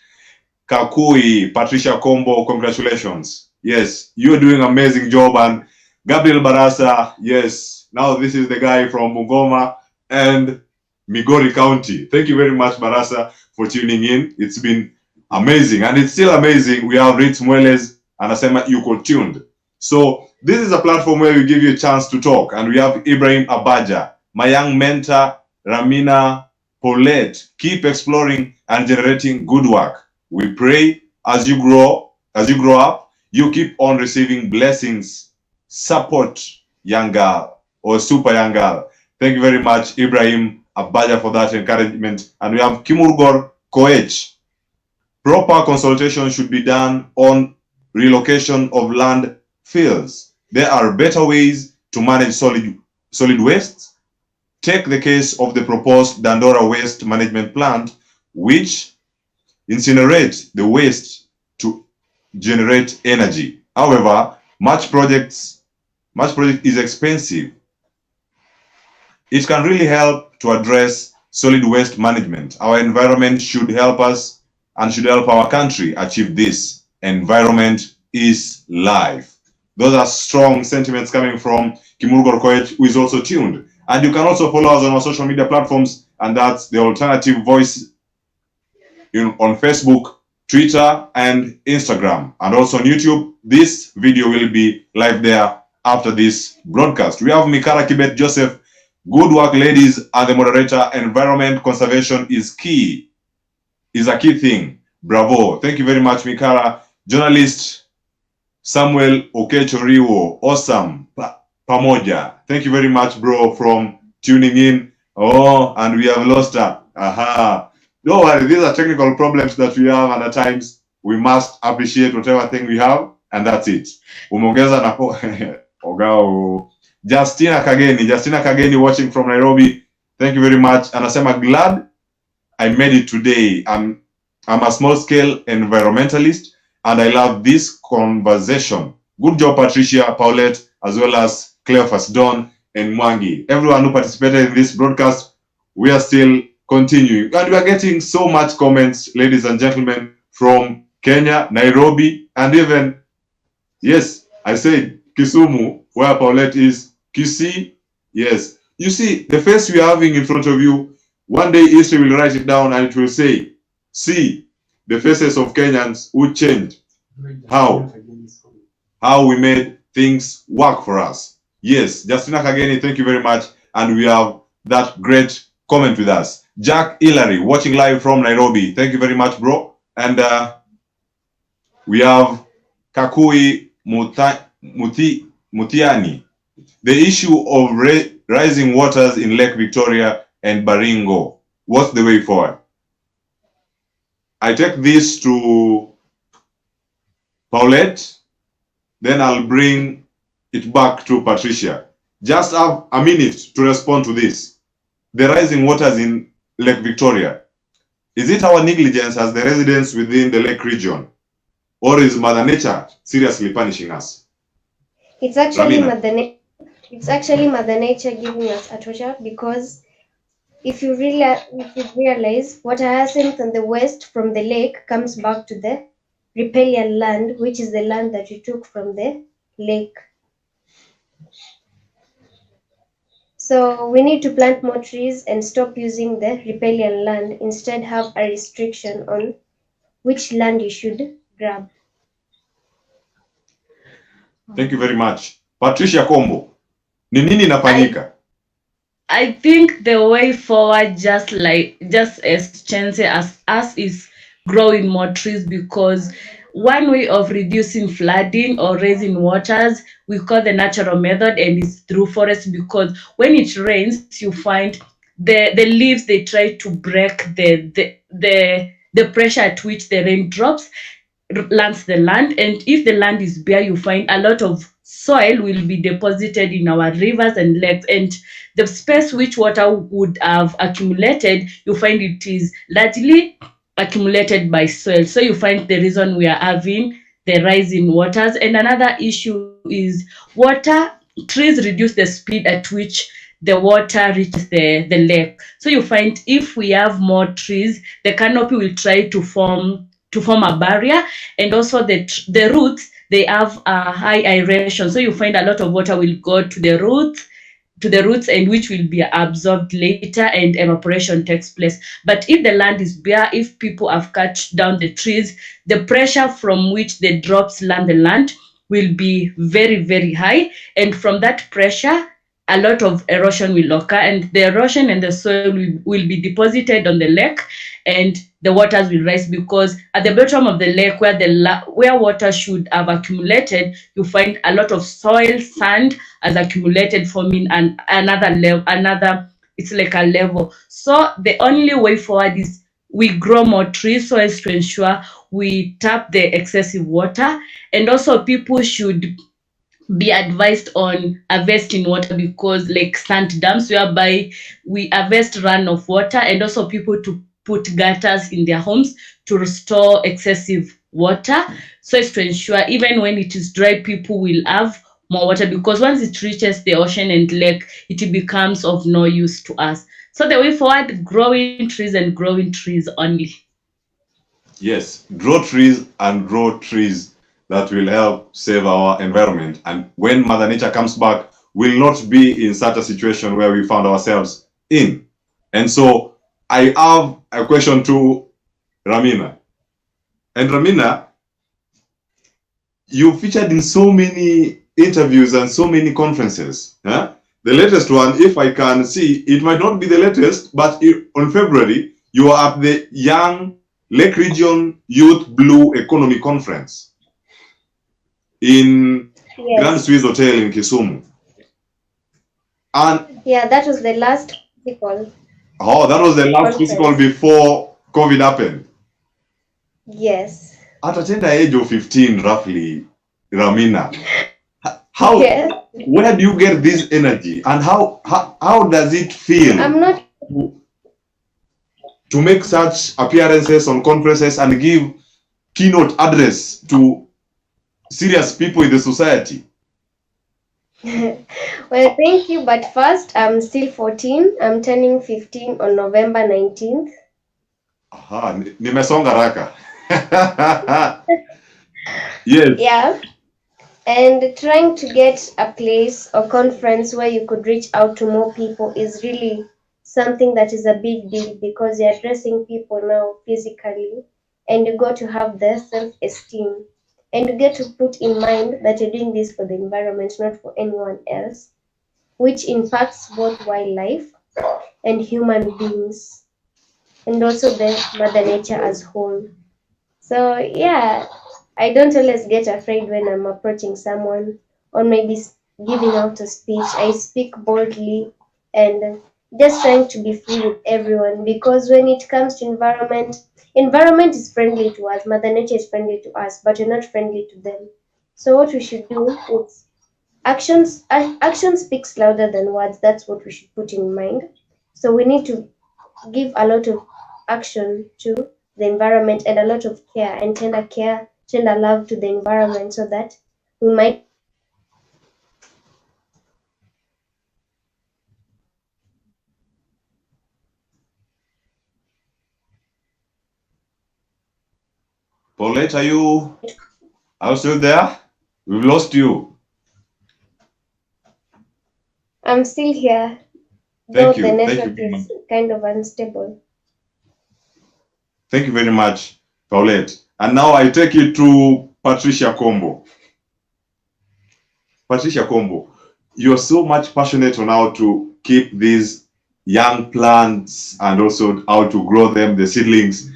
Kakui, Patricia Kombo, congratulations. Yes, you're doing an amazing job. And Gabriel Barasa, yes, now this is the guy from Bungoma and Migori County. Thank you very much, Barasa, for tuning in. It's been amazing, and it's still amazing. We have Ritz Mueles and Asema Yuko tuned. So this is a platform where we give you a chance to talk, and we have Ibrahim Abaja, my young mentor, Rahmina Paulette. Keep exploring and generating good work. We pray as you grow up, you keep on receiving blessings. Support young girl or super young girl. Thank you very much, Ibrahim Abaja, for that encouragement. And we have Kimurgor Koech. Proper consultation should be done on relocation of land fields. There are better ways to manage solid waste. Take the case of the proposed Dandora Waste Management Plant, which incinerates the waste to generate energy. However, much project is expensive. it can really help to address solid waste management. Our environment should help us and should help our country achieve this. Environment is life. Those are strong sentiments coming from Kimurgor Koech, who is also tuned. And you can also follow us on our social media platforms, and that's the Alternative Voice on Facebook, Twitter, and Instagram, and also on YouTube. This video will be live there after this broadcast. We have Mikara Kibet Joseph. Good work, ladies, and the moderator. Environment conservation is key, is a key thing. Bravo. Thank you very much, Mikara. Journalist Samuel Okechoriwo. Awesome. Pamoja. Thank you very much, bro, from tuning in. Oh, and we have lost her. Aha. Don't worry, these are technical problems that we have, and at times we must appreciate whatever thing we have, and that's it. Umongeza na Ogao. Justina Kageni watching from Nairobi. Thank you very much. Anasema glad I made it today. I'm a small scale environmentalist and I love this conversation. Good job, Patricia, Paulette, as well as Cleophas, Don, and Mwangi. Everyone who participated in this broadcast, we are still continuing. And we are getting so much comments, ladies and gentlemen, from Kenya, Nairobi, and even, yes, I said Kisumu, where Paulette is. Kisii, yes. You see, the face we are having in front of you, one day history will write it down and it will say, see, the faces of Kenyans who changed. How we made things work for us. Yes, Justina Kageni, thank you very much. And we have that great comment with us. Jack Hillary, watching live from Nairobi. Thank you very much, bro. And we have Kakui Mutiani. The issue of rising waters in Lake Victoria and Baringo. What's the way forward? I take this to Paulette, then I'll bring it back to Patricia. Just have a minute to respond to this. The rising waters in Lake Victoria. Is it our negligence as the residents within the lake region? Or is Mother Nature seriously punishing us? It's actually Mother Nature giving us a torture, because if you realize, water hyacinth on the west from the lake comes back to the riparian land, which is the land that you took from the lake. So we need to plant more trees and stop using the riparian land. Instead, have a restriction on which land you should grab. Thank you very much. Patricia Kombo, ni nini inafanyika? I think the way forward, just as chance as us, is growing more trees, because one way of reducing flooding or raising waters, we call the natural method, and it's through forest, because when it rains, you find the leaves, they try to break the pressure at which the rain drops lands the land, and if the land is bare, you find a lot of soil will be deposited in our rivers and lakes, and the space which water would have accumulated, you find it is largely accumulated by soil. So you find the reason we are having the rise in waters. And another issue is water. Trees reduce the speed at which the water reaches the lake. So you find if we have more trees, the canopy will try to form a barrier, and also the roots, they have a high aeration. So you find a lot of water will go to the roots, and which will be absorbed later, and evaporation takes place. But if the land is bare, if people have cut down the trees, the pressure from which the drops land the land will be very, very high. And from that pressure, a lot of erosion will occur, and the erosion and the soil will be deposited on the lake, and the waters will rise, because at the bottom of the lake, where water should have accumulated, you find a lot of soil, sand has accumulated, forming another level. It's like a level. So the only way forward is we grow more trees so as to ensure we tap the excessive water, and also people should be advised on harvesting water, because like sand dams, whereby we harvest runoff water, and also people to put gutters in their homes to restore excessive water, so as to ensure even when it is dry, people will have more water, because once it reaches the ocean and lake, it becomes of no use to us. So the way forward, growing trees and growing trees only. Yes, grow trees and grow trees that will help save our environment. And when Mother Nature comes back, we'll not be in such a situation where we found ourselves in. And so I have a question to Rahmina. And Rahmina, you featured in so many interviews and so many conferences. Huh? The latest one, if I can see, it might not be the latest, but on February, you are at the Young Lake Region Youth Blue Economy Conference in Grand Swiss Hotel in Kisumu. And yeah, that was the last physical. Oh, that was the last physical before COVID happened. Yes. At a tender age of 15, roughly, Rahmina, how? Yes. Where do you get this energy, and how does it feel? I'm not to make such appearances on conferences and give keynote address to serious people in the society. Well, thank you, but first, I'm still 14. I'm turning 15 on November 19th. Aha, nimesonga raka. Yes. Yeah. And trying to get a place or conference where you could reach out to more people is really something that is a big deal, because you're addressing people now physically, and you got to have their self-esteem, and you get to put in mind that you're doing this for the environment, not for anyone else, which impacts both wildlife and human beings, and also the Mother Nature as whole. So yeah, I don't always get afraid when I'm approaching someone or maybe giving out a speech. I speak boldly and just trying to be free with everyone, because when it comes to environment is friendly to us, Mother Nature is friendly to us, but we're not friendly to them. So what we should do is action speaks louder than words. That's what we should put in mind. So we need to give a lot of action to the environment and a lot of care and tender love to the environment, so that we might Paulette, are you still there? We've lost you. I'm still here, though the network is kind of unstable. Thank you very much, Paulette. And now I take it to Patricia Kombo. Patricia Kombo, you're so much passionate on how to keep these young plants and also how to grow them, the seedlings.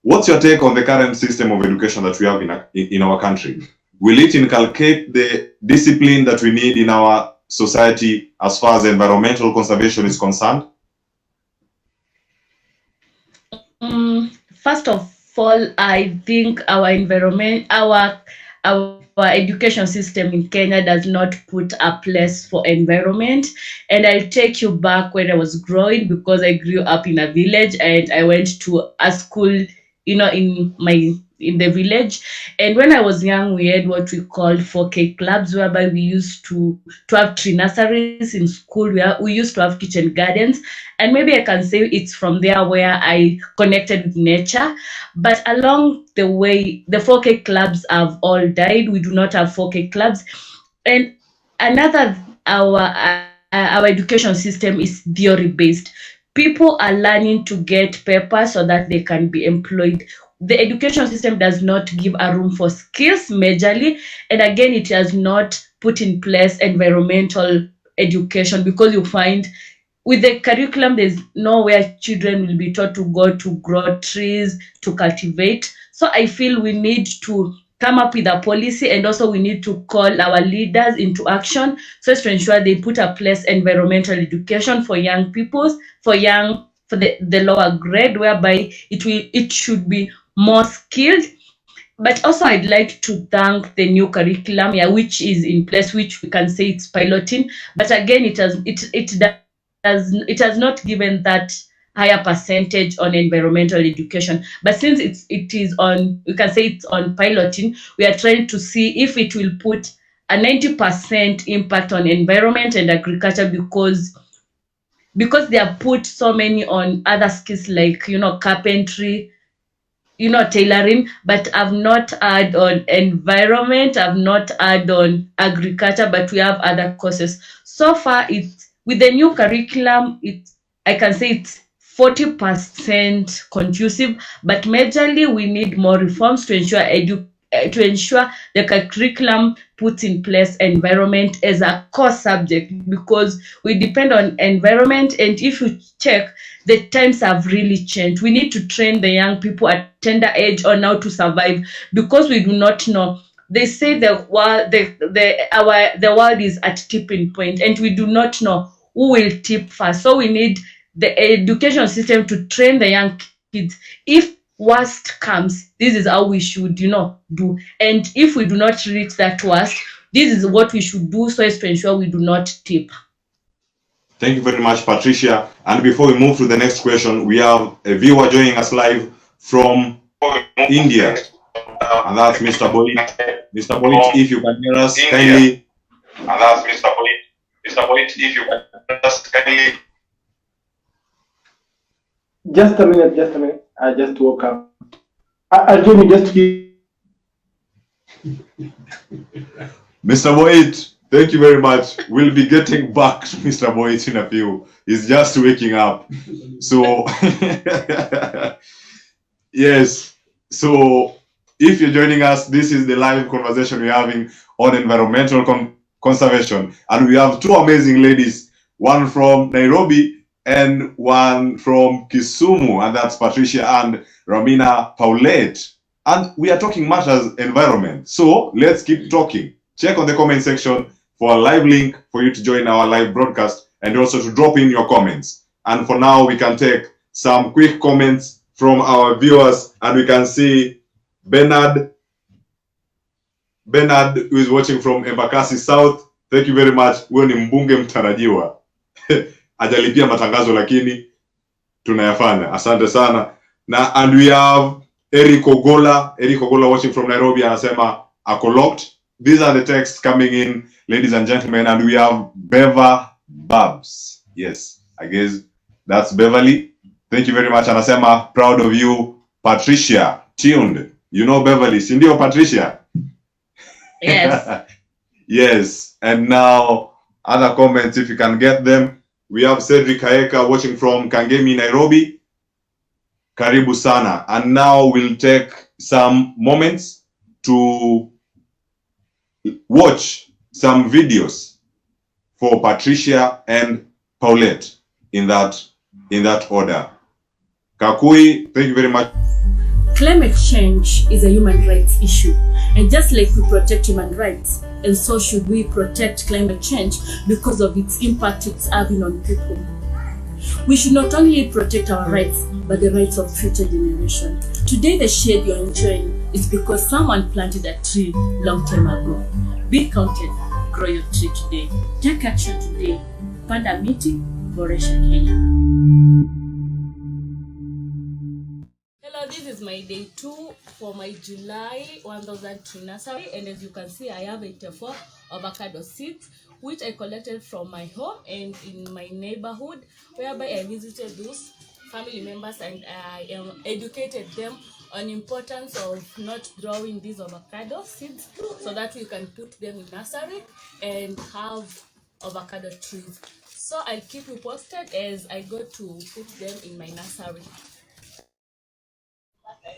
What's your take on the current system of education that we have in our country? Will it inculcate the discipline that we need in our society as far as environmental conservation is concerned? First of all, I think our education system in Kenya does not put a place for environment. And I'll take you back when I was growing, because I grew up in a village and I went to a school, in the village. And when I was young, we had what we called 4K clubs, whereby we used to have tree nurseries in school, where we used to have kitchen gardens. And maybe I can say it's from there where I connected with nature. But along the way, the 4K clubs have all died. We do not have 4K clubs. And our education system is theory based. People are learning to get papers so that they can be employed. The education system does not give a room for skills majorly, and again, it has not put in place environmental education, because you find with the curriculum, there's nowhere children will be taught to go to grow trees, to cultivate. So I feel we need to come up with a policy, and also we need to call our leaders into action so as to ensure they put a place environmental education for young people, for the lower grade, whereby it should be more skilled. But also I'd like to thank the new curriculum, which is in place, which we can say it's piloting. But again, it has not given that higher percentage on environmental education. But since it is on, we can say it's on piloting, we are trying to see if it will put a 90% impact on environment and agriculture because they have put so many on other skills like carpentry, tailoring, but I've not had on environment, I've not had on agriculture, but we have other courses. So far, it's with the new curriculum, I can say it's 40% conducive, but majorly we need more reforms to ensure the curriculum puts in place environment as a core subject, because we depend on environment. And if you check, the times have really changed. We need to train the young people at tender age on how to survive, because we do not know. They say the world is at tipping point, and we do not know who will tip first. So we need the education system to train the young kids. If worst comes, this is how we should do, and if we do not reach that worst, this is what we should do so as to ensure we do not tip. Thank you very much, Patricia. And before we move to the next question, we have a viewer joining us live from India, and that's Mr. Paulette. Mr. Paulette, if you can hear us kindly. And that's Mr. Paulette. Mr. Paulette, if you can hear us kindly. Just a minute. I just woke up. I'll join you just to Mr. Paulette, thank you very much. We'll be getting back to Mr. Paulette in a few. He's just waking up. So, yes. So, if you're joining us, this is the live conversation we're having on environmental conservation. And we have two amazing ladies, one from Nairobi and one from Kisumu, and that's Patricia and Rahmina Paulette. And we are talking matters environment. So let's keep talking. Check on the comment section for a live link for you to join our live broadcast, and also to drop in your comments. And for now, we can take some quick comments from our viewers, and we can see Bernard, who is watching from Embakasi South. Thank you very much. Wewe ni mbunge mtarajiwa. Ajalipia matangazo lakini tunayafanya. Asante sana. And we have Eric Ogola watching from Nairobi, anasema ako locked. These are the texts coming in, ladies and gentlemen. And we have Beva Babs. Yes, I guess that's Beverly. Thank you very much. Anasema proud of you, Patricia. Tuned. You know Beverly, si ndio Patricia? Yes. Yes. And now other comments, if you can get them. We have Cedric Haeka watching from Kangemi, Nairobi. Karibu sana. And now we'll take some moments to watch some videos for Patricia and Paulette in that order. Kakui, thank you very much. Climate change is a human rights issue, and just like we protect human rights, and so should we protect climate change because of its impact it's having on people. We should not only protect our rights, but the rights of future generations. Today, the shade you're enjoying is because someone planted a tree long time ago. Be counted, grow your tree today. Take action today. Panda miti, boresha Kenya. Hello, this is my day 2 for my July 1000 tree nursery, and as you can see, I have 84 avocado seeds which I collected from my home and in my neighborhood, whereby I visited those family members and I educated them on importance of not growing these avocado seeds so that we can put them in nursery and have avocado trees. So I'll keep you posted as I go to put them in my nursery.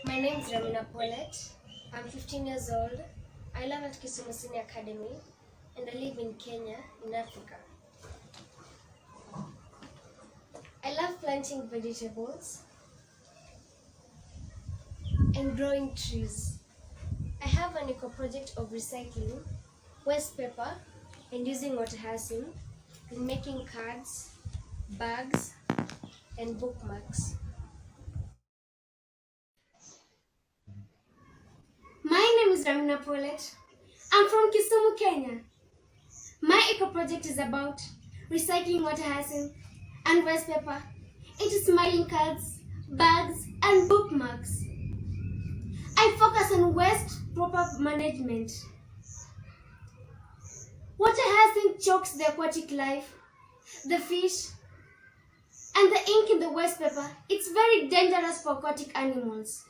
My name is Rahmina Paulette. I'm 15 years old. I live at Kisumu Senior Academy and I live in Kenya, in Africa. I love planting vegetables and growing trees. I have an eco project of recycling waste paper and using water hyacinth in making cards, bags, and bookmarks. My name is Rahmina Paulette. I'm from Kisumu, Kenya. My eco project is about recycling water hyacinth and waste paper into smiling cards, bags, and bookmarks. I focus on waste proper management. Water hyacinth chokes the aquatic life, the fish, and the ink in the waste paper. It's very dangerous for aquatic animals.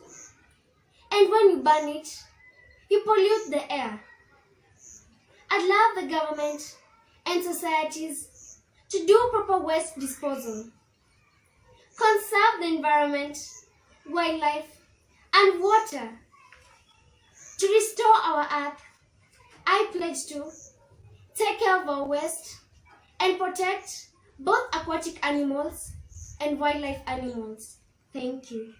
And when you burn it, you pollute the air. I'd love the government and societies to do proper waste disposal, conserve the environment, wildlife, and water. To restore our earth, I pledge to take care of our waste and protect both aquatic animals and wildlife animals. Thank you.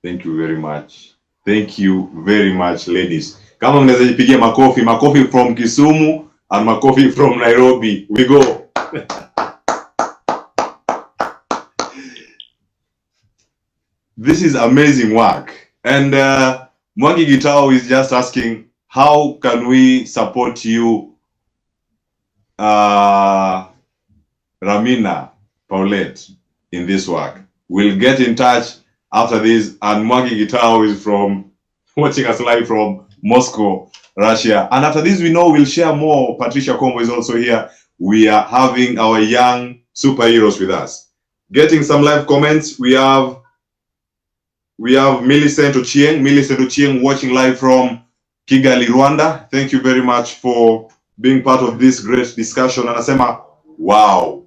Thank you very much. Thank you very much, ladies. Kama mnaweza jipigia makofi, makofi from Kisumu and makofi from Nairobi. We go. This is amazing work. And Mwangi Gitao is just asking, how can we support you, Rahmina Paulette, in this work? We'll get in touch after this. And Mwangi Gitao is from watching us live from Moscow, Russia. And after this, we know we'll share more. Patricia Kombo is also here. We are having our young superheroes with us. Getting some live comments. We have Millicent Ochieng watching live from Kigali, Rwanda. Thank you very much for being part of this great discussion. Anasema, wow.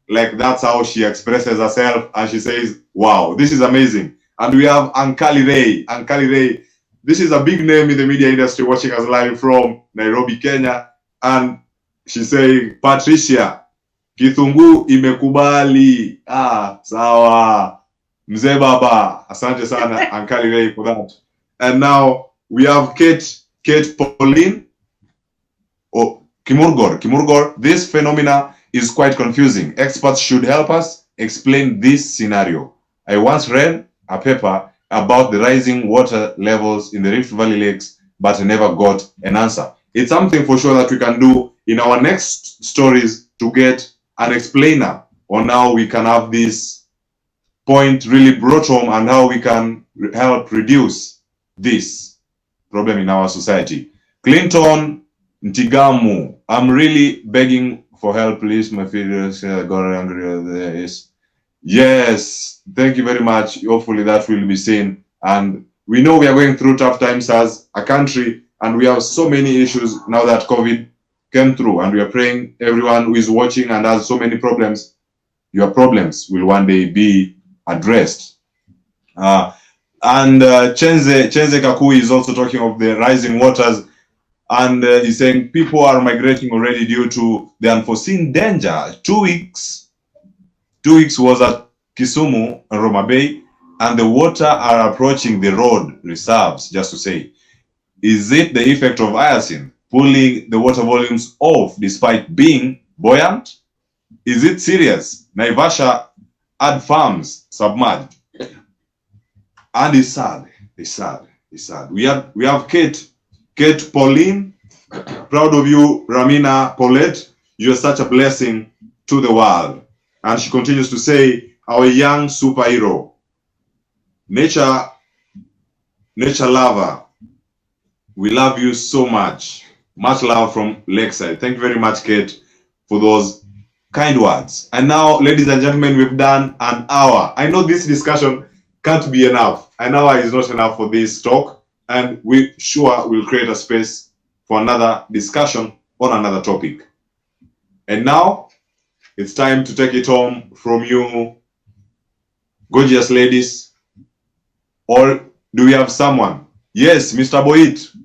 Like that's how she expresses herself, and she says, wow, this is amazing. And we have Ankali Ray. This is a big name in the media industry watching us live from Nairobi, Kenya. And she's saying, Patricia, Kitungu imekubali. Sawa. Mzee Baba, asante sana, Ankali Ray for that. And now we have Kate Pauline. Oh, Kimurgor. This phenomena is quite confusing. Experts should help us explain this scenario. I once read a paper about the rising water levels in the Rift Valley lakes, but never got an answer. It's something for sure that we can do in our next stories to get an explainer on how we can have this point really brought home and how we can help reduce this problem in our society. Clinton Ntigamu, I'm really begging for help, please. My feelings got angry. Yes, thank you very much. Hopefully that will be seen. And we know we are going through tough times as a country, and we have so many issues now that COVID came through, and we are praying everyone who is watching and has so many problems, your problems will one day be addressed. Chenze Kakui is also talking of the rising waters, and he's saying people are migrating already due to the unforeseen danger. 2 weeks was at Kisumu and Roma Bay, and the water are approaching the road reserves, just to say. Is it the effect of hyacinth pulling the water volumes off despite being buoyant? Is it serious? Naivasha had farms submerged. And it's sad. It's sad. It's sad. We have Kate Pauline. Proud of you, Rahmina Paulette. You're such a blessing to the world. And she continues to say, our young superhero, nature lover, we love you so much. Much love from Lakeside. Thank you very much, Kate, for those kind words. And now, ladies and gentlemen, we've done an hour. I know this discussion can't be enough. An hour is not enough for this talk, and we sure will create a space for another discussion on another topic. And now, it's time to take it home from you, gorgeous ladies. Or do we have someone? Yes, Mr. Boit,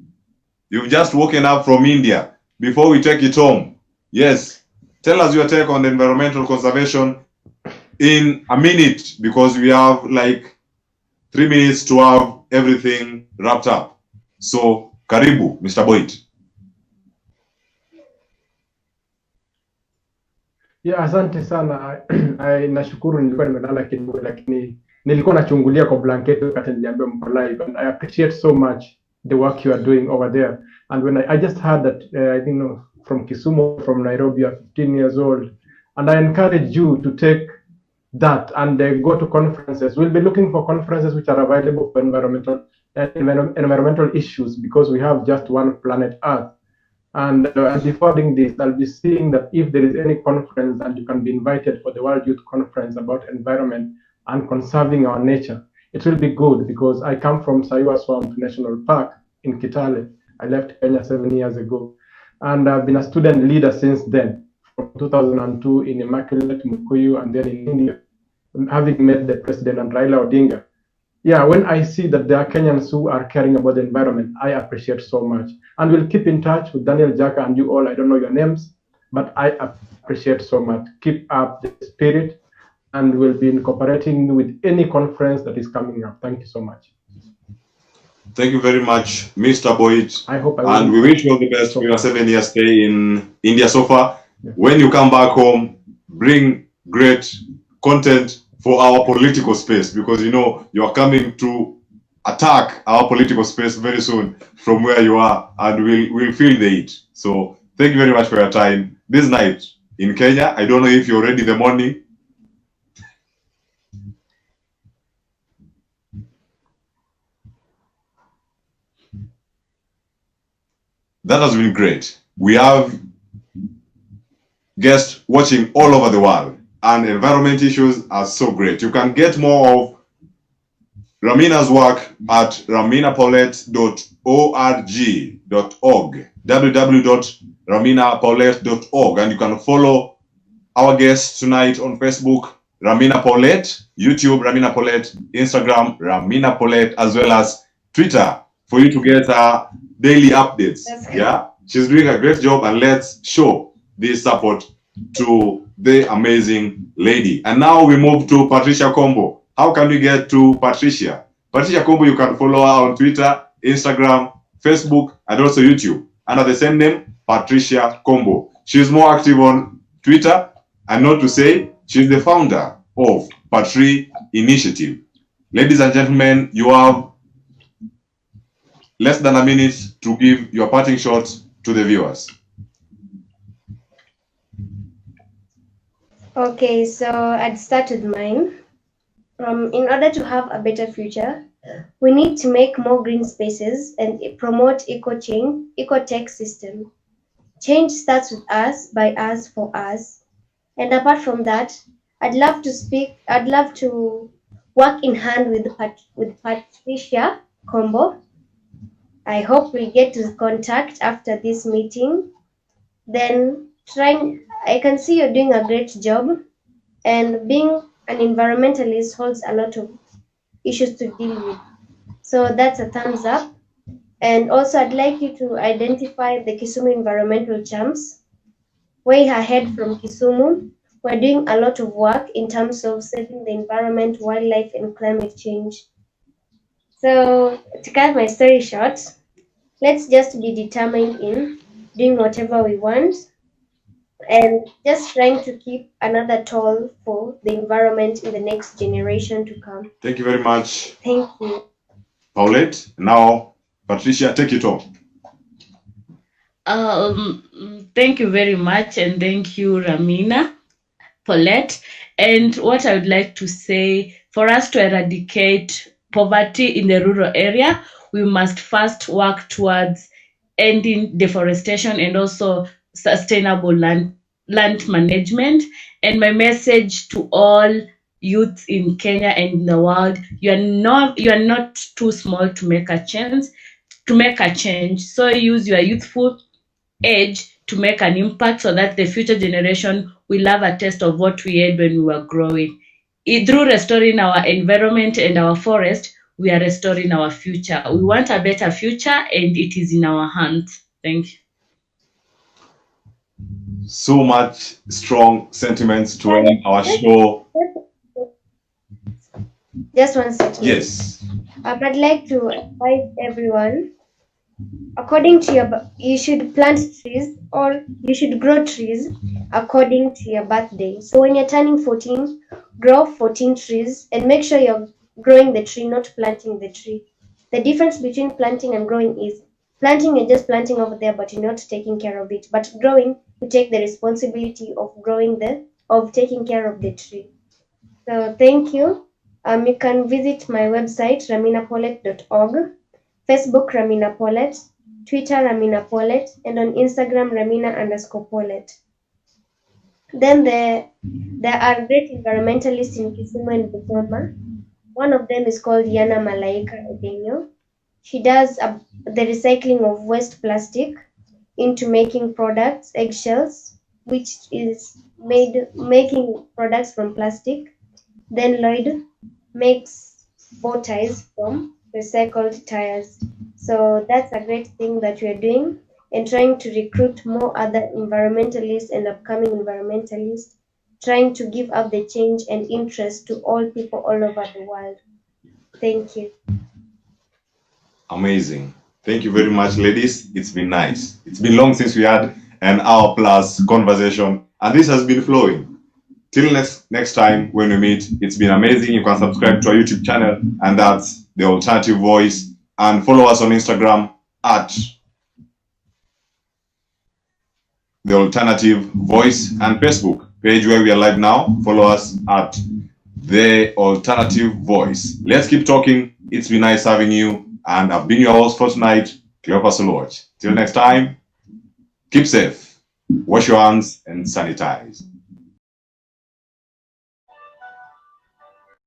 you've just woken up from India. Before we take it home, yes, tell us your take on the environmental conservation in a minute, because we have like 3 minutes to have everything wrapped up. So, karibu, Mr. Boit. Yeah, asante sana. Nashukuru nilikuwa nimelala kidogo, lakini nilikuwa nachungulia kwa blanketi wakati niliambiwa mko live, and I appreciate so much the work you are doing over there. And when I just heard that, I didn't know, from Kisumu, from Nairobi, you're 15 years old, and I encourage you to take that and go to conferences. We'll be looking for conferences which are available for environmental issues, because we have just one planet Earth. And before doing this, I'll be seeing that if there is any conference and you can be invited for the World Youth Conference about environment and conserving our nature, it will be good, because I come from Saiwa Swamp National Park in Kitale. I left Kenya 7 years ago, and I've been a student leader since then, from 2002 in Immaculate, Mukuyu, and then in India, having met the president and Raila Odinga. Yeah, when I see that there are Kenyans who are caring about the environment, I appreciate so much. And we'll keep in touch with Daniel Jaka and you all. I don't know your names, but I appreciate so much. Keep up the spirit, and we'll be incorporating with any conference that is coming up. Thank you so much. Thank you very much, Mr. Boit. I hope and we wish you all the best for your 7-year stay in India so far. Yeah. When you come back home, bring great content for our political space, because you know you are coming to attack our political space very soon from where you are, and we'll feel the heat. So thank you very much for your time this night in Kenya. I don't know if you're ready in the morning. That has been great. We have guests watching all over the world, and environment issues are so great. You can get more of Rahmina's work at rahminapaulette.org, www.rahminapaulette.org, and you can follow our guests tonight on Facebook, Rahmina Paulette, YouTube, Rahmina Paulette, Instagram, Rahmina Paulette, as well as Twitter, for you to get daily updates. Yeah, she's doing a great job, and let's show this support to the amazing lady. And now we move to Patricia Kombo. How can we get to Patricia? Patricia Kombo, you can follow her on Twitter, Instagram, Facebook, and also YouTube under the same name, Patricia Kombo. She's more active on Twitter, and not to say, she's the founder of Patri Initiative. Ladies and gentlemen, you have less than a minute to give your parting shots to the viewers. Okay, so I'd start with mine. In order to have a better future, We need to make more green spaces and promote eco-tech system. Change starts with us, by us, for us. And apart from that, I'd love to work in hand with Patricia Kombo. I hope we'll get to contact after this meeting. Then I can see you're doing a great job, and being an environmentalist holds a lot of issues to deal with. So that's a thumbs up. And also, I'd like you to identify the Kisumu environmental champs. Way ahead from Kisumu, we're doing a lot of work in terms of saving the environment, wildlife, and climate change. So, to cut my story short, let's just be determined in doing whatever we want and just trying to keep another toll for the environment in the next generation to come. Thank you very much, Thank you. Paulette. Now, Patricia, take it on. Thank you very much, and thank you, Rahmina Paulette. And what I would like to say, for us to eradicate poverty in the rural area, we must first work towards ending deforestation and also sustainable land management. And my message to all youth in Kenya and in the world, you are not too small to make a change. So use your youthful age to make an impact so that the future generation will have a taste of what we had when we were growing. Through restoring our environment and our forest, we are restoring our future. We want a better future, and it is in our hands. Thank you. So much strong sentiments to end our show. Just one second. Yes. I'd like to advise everyone, according to you should plant trees or you should grow trees according to your birthday. So when you're turning 14, grow 14 trees and make sure you're growing the tree, not planting the tree. The difference between planting and growing is planting, you're just planting over there, but you're not taking care of it. But growing, you take the responsibility of taking care of the tree. So thank you. You can visit my website, rahminapaulette.org, Facebook Rahmina Paulette, Twitter Rahmina Paulette, and on Instagram Rahmina_Paulette. Then there are great environmentalists in Kisumu and Bungoma. One of them is called Yana Malaika Edenyo. She does the recycling of waste plastic into making products, eggshells, which is making products from plastic. Then Lloyd makes bow ties from recycled tires. So that's a great thing that we're doing, and trying to recruit more other environmentalists and upcoming environmentalists, trying to give up the change and interest to all people all over the world. Thank you. Amazing. Thank you very much, ladies. It's been nice. It's been long since we had an hour plus conversation, and this has been flowing. Till next time when we meet, it's been amazing. You can subscribe to our YouTube channel, and that's The Alternative Voice, and follow us on Instagram at The Alternative Voice, and Facebook page where we are live now. Follow us at The Alternative Voice. Let's keep talking. It's been nice having you, and I've been your host for tonight, Cleophas Oluoch. Till next time, keep safe, wash your hands, and sanitize.